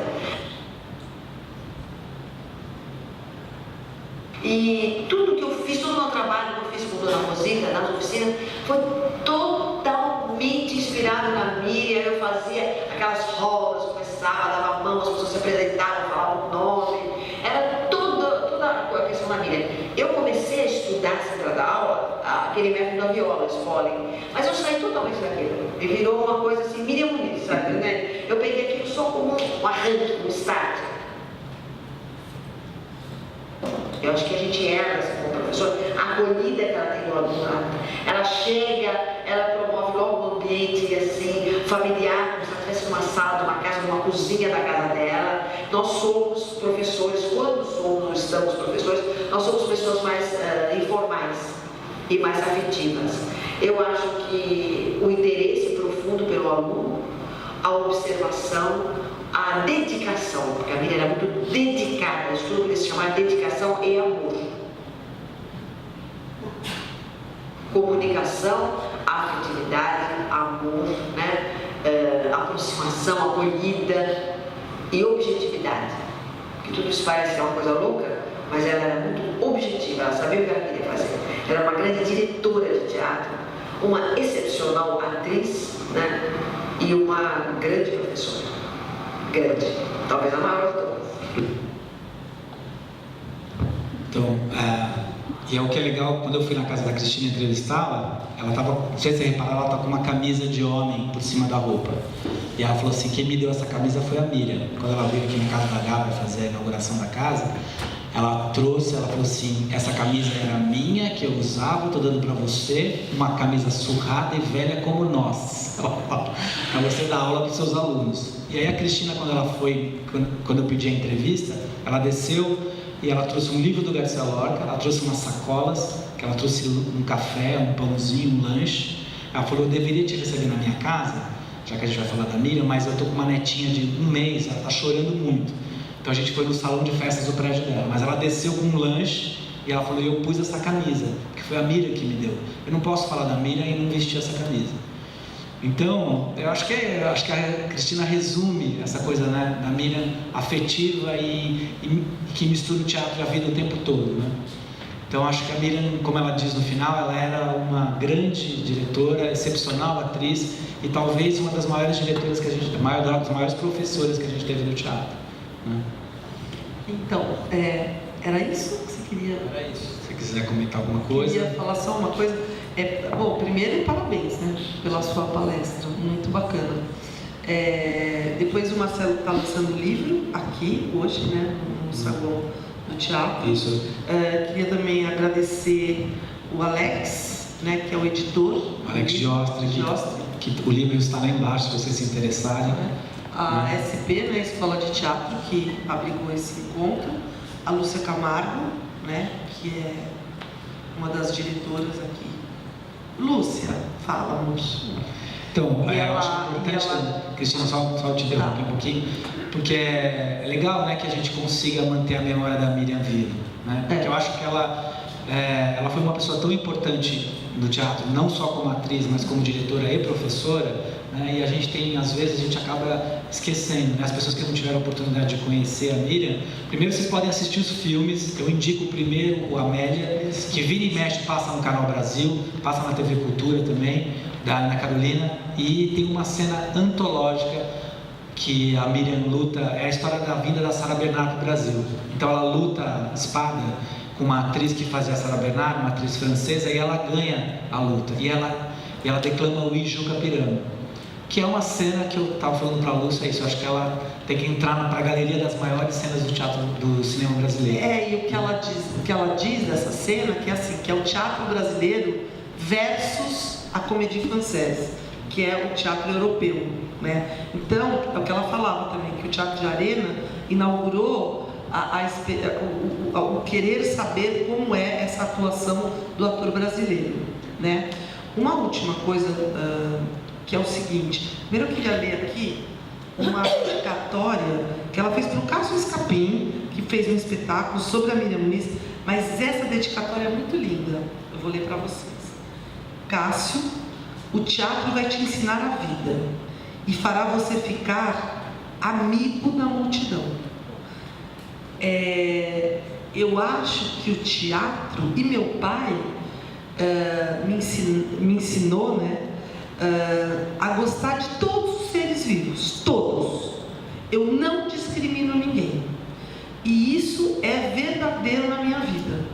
E tudo que eu fiz, todo o meu trabalho que eu fiz com Dona Rosita, nas oficinas, foi totalmente inspirado na Miriam. Eu fazia aquelas rodas, começava, dava a mão, as pessoas se apresentavam, falavam o nome, era toda a questão da Miriam. Eu comecei a estudar, assim, para dar aula, aquele método da viola, Spolin, mas eu saí totalmente daquilo, e virou uma coisa assim, Miriam Muniz, sabe, né? Eu peguei tanto no Sartre. Eu acho que a gente herda assim, como professor, a acolhida que ela tem do aluno. Ela chega, ela promove logo um ambiente assim, familiar, como se ela estivesse numa sala de uma casa, numa cozinha da casa dela. Nós somos professores, quando somos, estamos professores, nós somos pessoas mais informais e mais afetivas. Eu acho que o interesse profundo pelo aluno, a observação, a dedicação, porque a Miriam era muito dedicada, isso tudo que eles chamaram de dedicação e amor. Comunicação, afetividade, amor, né? Aproximação, acolhida e objetividade. Porque tudo isso parece que é uma coisa louca, mas ela era muito objetiva, ela sabia o que ela queria fazer. Ela era uma grande diretora de teatro, uma excepcional atriz, né? E uma grande professora. Grande, talvez a maior de todas. Então, e é o que é legal, quando eu fui na casa da Cristina entrevistá-la, ela estava, não sei se você repararam, ela estava com uma camisa de homem por cima da roupa. E ela falou assim, quem me deu essa camisa foi a Miriam. Quando ela veio aqui na casa da Gabi fazer a inauguração da casa, ela trouxe, ela falou assim, essa camisa era minha, que eu usava, estou dando para você, uma camisa surrada e velha como nós, para você dar aula para os seus alunos. E aí a Cristina, quando ela foi, quando eu pedi a entrevista, ela desceu e ela trouxe um livro do Garcia Lorca, ela trouxe umas sacolas, que ela trouxe um café, um pãozinho, um lanche. Ela falou, eu deveria te receber na minha casa, já que a gente vai falar da Miriam, mas eu estou com uma netinha de 1 mês, ela está chorando muito. Então a gente foi no salão de festas do prédio dela, mas ela desceu com um lanche e ela falou, eu pus essa camisa, que foi a Miriam que me deu. Eu não posso falar da Miriam e não vestir essa camisa. Então, eu acho que a Cristina resume essa coisa, né, da Miriam afetiva e que mistura o teatro e a vida o tempo todo, né? Então, acho que a Miriam, como ela diz no final, ela era uma grande diretora, excepcional atriz e talvez uma das maiores diretoras que a gente, das maiores professoras que a gente teve no teatro, né? Então, era isso que você queria? Era isso. Se você quiser comentar alguma coisa. Eu queria falar só uma coisa. Bom, primeiro, parabéns, né, pela sua palestra, muito bacana. Depois o Marcelo está lançando livro aqui, hoje, né, no Salão do Teatro. Isso. Queria também agradecer o Alex, né, que é o editor. O Alex Giostri, que o livro está lá embaixo, se vocês se interessarem. A SP, né, Escola de Teatro, que abrigou esse encontro. A Lúcia Camargo, né, que é uma das diretoras aqui. Lúcia, fala, moço. Então, eu acho importante, Cristina, só te interromper um pouquinho, porque é legal, né, que a gente consiga manter a memória da Miriam viva, né? Porque eu acho que ela foi uma pessoa tão importante no teatro, não só como atriz, mas como diretora e professora, né? E a gente tem, às vezes, a gente acaba esquecendo, né? As pessoas que não tiveram a oportunidade de conhecer a Miriam, primeiro vocês podem assistir os filmes. Eu indico primeiro o Amélia, que vira e mexe, passa no Canal Brasil, passa na TV Cultura também, da Ana Carolina, e tem uma cena antológica que a Miriam luta, é a história da vinda da Sarah Bernard para o Brasil. Então ela luta espada com uma atriz que fazia a Sarah Bernard, uma atriz francesa, e ela ganha a luta, e ela declama o Ijuca Pirama, que é uma cena que eu estava falando para a Lúcia, eu acho que ela tem que entrar para a galeria das maiores cenas do teatro do cinema brasileiro. E o que ela diz dessa cena, que é assim, que é o teatro brasileiro versus a comédie française, que é o teatro europeu, né? Então, é o que ela falava também, que o Teatro de Arena inaugurou o querer saber como é essa atuação do ator brasileiro, né? Uma última coisa, que é o seguinte, primeiro eu queria ler aqui uma dedicatória que ela fez para o Cássio Escapim, que fez um espetáculo sobre a Miriam Muniz, mas essa dedicatória é muito linda, eu vou ler para vocês. Cássio, o teatro vai te ensinar a vida e fará você ficar amigo da multidão. Eu acho que o teatro, e meu pai me ensinou, né, a gostar de todos os seres vivos, todos. Eu não discrimino ninguém. E isso é verdadeiro na minha vida.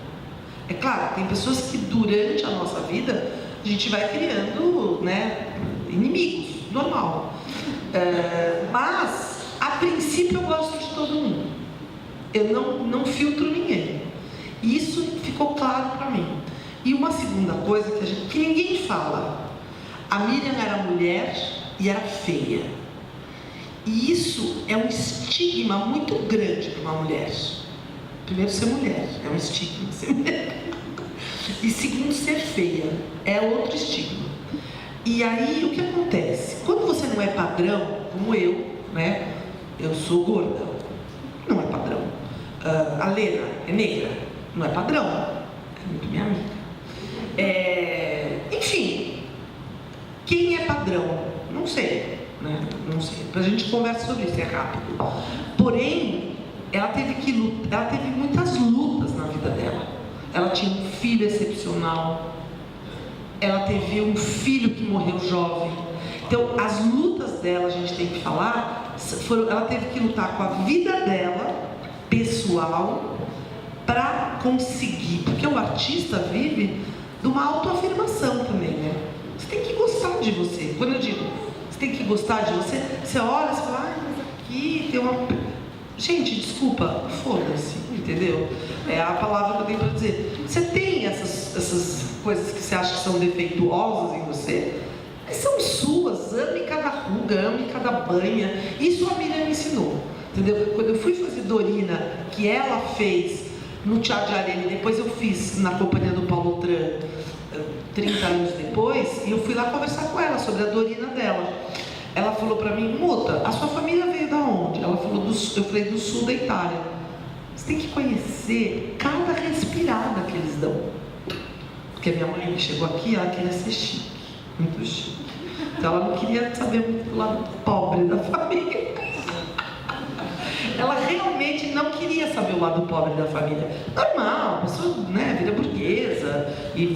É claro, tem pessoas que durante a nossa vida a gente vai criando, né, inimigos, normal. Mas, a princípio, eu gosto Eu não filtro ninguém. Isso ficou claro para mim. E uma segunda coisa que ninguém fala. A Miriam era mulher e era feia. E isso é um estigma muito grande para uma mulher. Primeiro, ser mulher é um estigma, ser mulher. E segundo, ser feia é outro estigma. E aí, o que acontece? Quando você não é padrão, como eu, né? Eu sou gorda, não é padrão. A Lena é negra, não é padrão, é muito minha amiga. Enfim, quem é padrão? Não sei, né? Não sei. A gente conversa sobre isso, é rápido. Porém, ela teve muitas lutas na vida dela. Ela tinha um filho excepcional. Ela teve um filho que morreu jovem. Então, as lutas dela, a gente tem que falar, ela teve que lutar com a vida dela, pessoal, para conseguir. Porque o artista vive de uma autoafirmação também, né? Você tem que gostar de você. Quando eu digo, você tem que gostar de você, você olha e fala, mas aqui tem uma... Gente, desculpa, foda-se, entendeu? É a palavra que eu tenho para dizer. Você tem essas coisas que você acha que são defeituosas em você, mas são suas. Ame cada ruga, ame cada banha. Isso a Miriam me ensinou, entendeu? Quando eu fui fazer Dorina, que ela fez no Teatro de Arena, depois eu fiz na companhia do Paulo Tran, 30 anos depois, e eu fui lá conversar com ela sobre a Dorina dela. Ela falou para mim, Muta, a sua família veio da onde? Ela falou, eu falei, do sul da Itália. Você tem que conhecer cada respirada que eles dão. Porque a minha mãe chegou aqui, ela queria ser chique, muito chique. Então ela não queria saber muito do lado pobre da família. Ela realmente não queria saber o lado pobre da família. Normal, a pessoa, né, vira burguesa e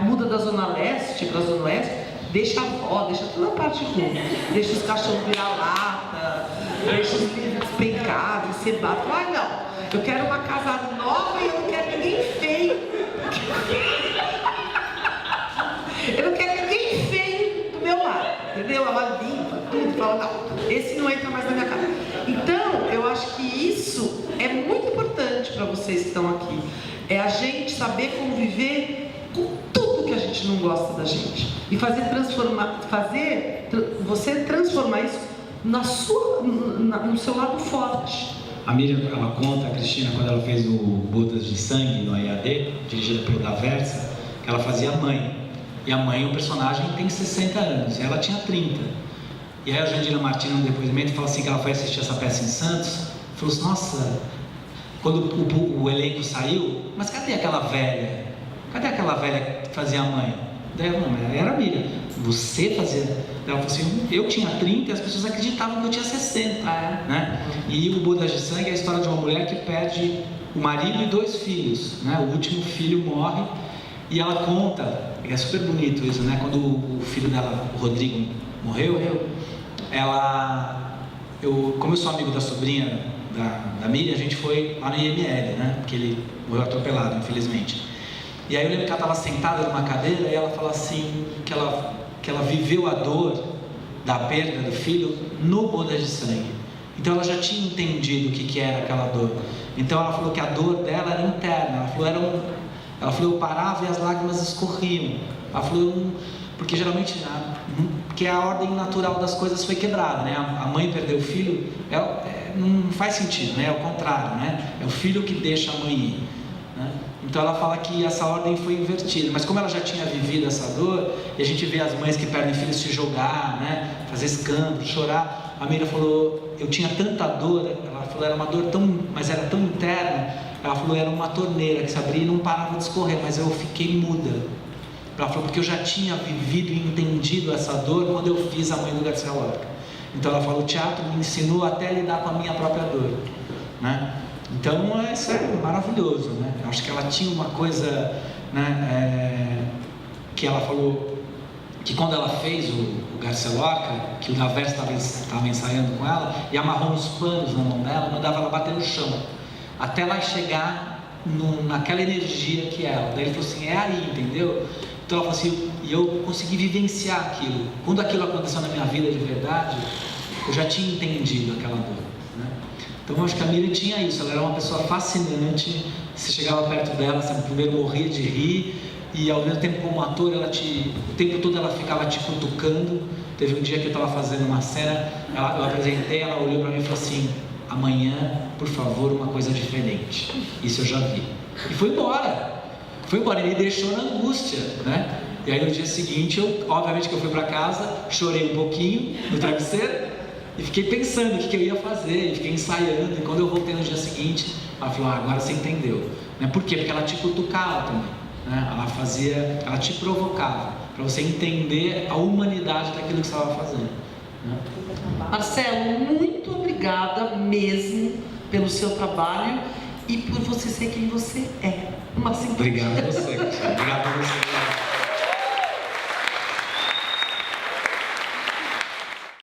muda da Zona Leste para a Zona Oeste. Deixa a avó, deixa toda a parte ruim. Deixa os cachorros virar lata, deixa os livros despencados, cebado. Ai, não, eu quero uma casa nova e eu não quero ninguém feio. Eu não quero ninguém feio do meu lado, entendeu? Ela limpa tudo, fala, não, esse não entra mais na minha casa. Então, eu acho que isso é muito importante para vocês que estão aqui. É a gente saber conviver com tudo que a gente não gosta da gente. E você transformar isso no seu lado forte. A Miriam, ela conta, a Cristina, quando ela fez o Bodas de Sangue no EAD, dirigida pelo Daversa, que ela fazia mãe. E a mãe, o personagem, tem 60 anos, e ela tinha 30. E aí a Jandira Martins, no depoimento, fala assim que ela foi assistir essa peça em Santos, falou assim, nossa, quando o elenco saiu, mas cadê aquela velha? Cadê aquela velha que fazia a mãe? Daí ela falou, mas era a Miriam. Você fazia? Ela falou assim, eu tinha 30 e as pessoas acreditavam que eu tinha 60. Né? E o Bodas de Sangue é a história de uma mulher que perde o marido e 2 filhos. Né? O último filho morre e ela conta, é super bonito isso, né? Quando o filho dela, o Rodrigo, morreu, como eu sou amigo da sobrinha da Miriam, a gente foi lá no IML, né? Porque ele morreu atropelado, infelizmente. E aí eu lembro que ela estava sentada numa cadeira e ela fala assim, que ela viveu a dor da perda do filho no Bodas de Sangue. Então ela já tinha entendido o que era aquela dor. Então ela falou que a dor dela era interna. Ela falou, eu parava e as lágrimas escorriam. Ela falou, porque geralmente, porque a ordem natural das coisas foi quebrada, né? A mãe perdeu o filho, não faz sentido, né? É o contrário, né? É o filho que deixa a mãe ir, né? Então ela fala que essa ordem foi invertida, mas como ela já tinha vivido essa dor, e a gente vê as mães que perdem filhos se jogar, né? Fazer escândalo, chorar. A Miriam falou, eu tinha tanta dor, ela falou, era uma dor mas era tão interna. Ela falou, era uma torneira que se abria e não parava de escorrer, mas eu fiquei muda. Ela falou, porque eu já tinha vivido e entendido essa dor quando eu fiz A Mãe do Garcia Lorca. Então ela falou, o teatro me ensinou até a lidar com a minha própria dor, né? Então isso é maravilhoso, né? Eu acho que ela tinha uma coisa, né, que ela falou, que quando ela fez o Garcia Lorca, que o Daversa estava ensaiando com ela, e amarrou uns panos na mão dela, mandava ela bater no chão, até ela chegar naquela energia que é ela. Daí ele falou assim, é aí, entendeu? Então ela falou assim, e eu consegui vivenciar aquilo. Quando aquilo aconteceu na minha vida de verdade, eu já tinha entendido aquela dor, né? Então eu acho que a Miriam tinha isso, ela era uma pessoa fascinante, você chegava perto dela, sabe, primeiro morria de rir, e ao mesmo tempo como ator, o tempo todo ela ficava te cutucando. Teve um dia que eu estava fazendo uma cena, eu apresentei, ela olhou para mim e falou assim: amanhã, por favor, uma coisa diferente. Isso eu já vi. E foi embora, e me deixou na angústia, né? E aí no dia seguinte, obviamente que eu fui para casa, chorei um pouquinho no travesseiro, e fiquei pensando o que eu ia fazer, e fiquei ensaiando, e quando eu voltei no dia seguinte, ela falou: agora você entendeu, né? Por quê? Porque ela te cutucava também, né? Ela te provocava, para você entender a humanidade daquilo que você estava fazendo, né? Marcelo, muito obrigada mesmo pelo seu trabalho e por você ser quem você é. Uma simpatia. Obrigado a você. Obrigado a você.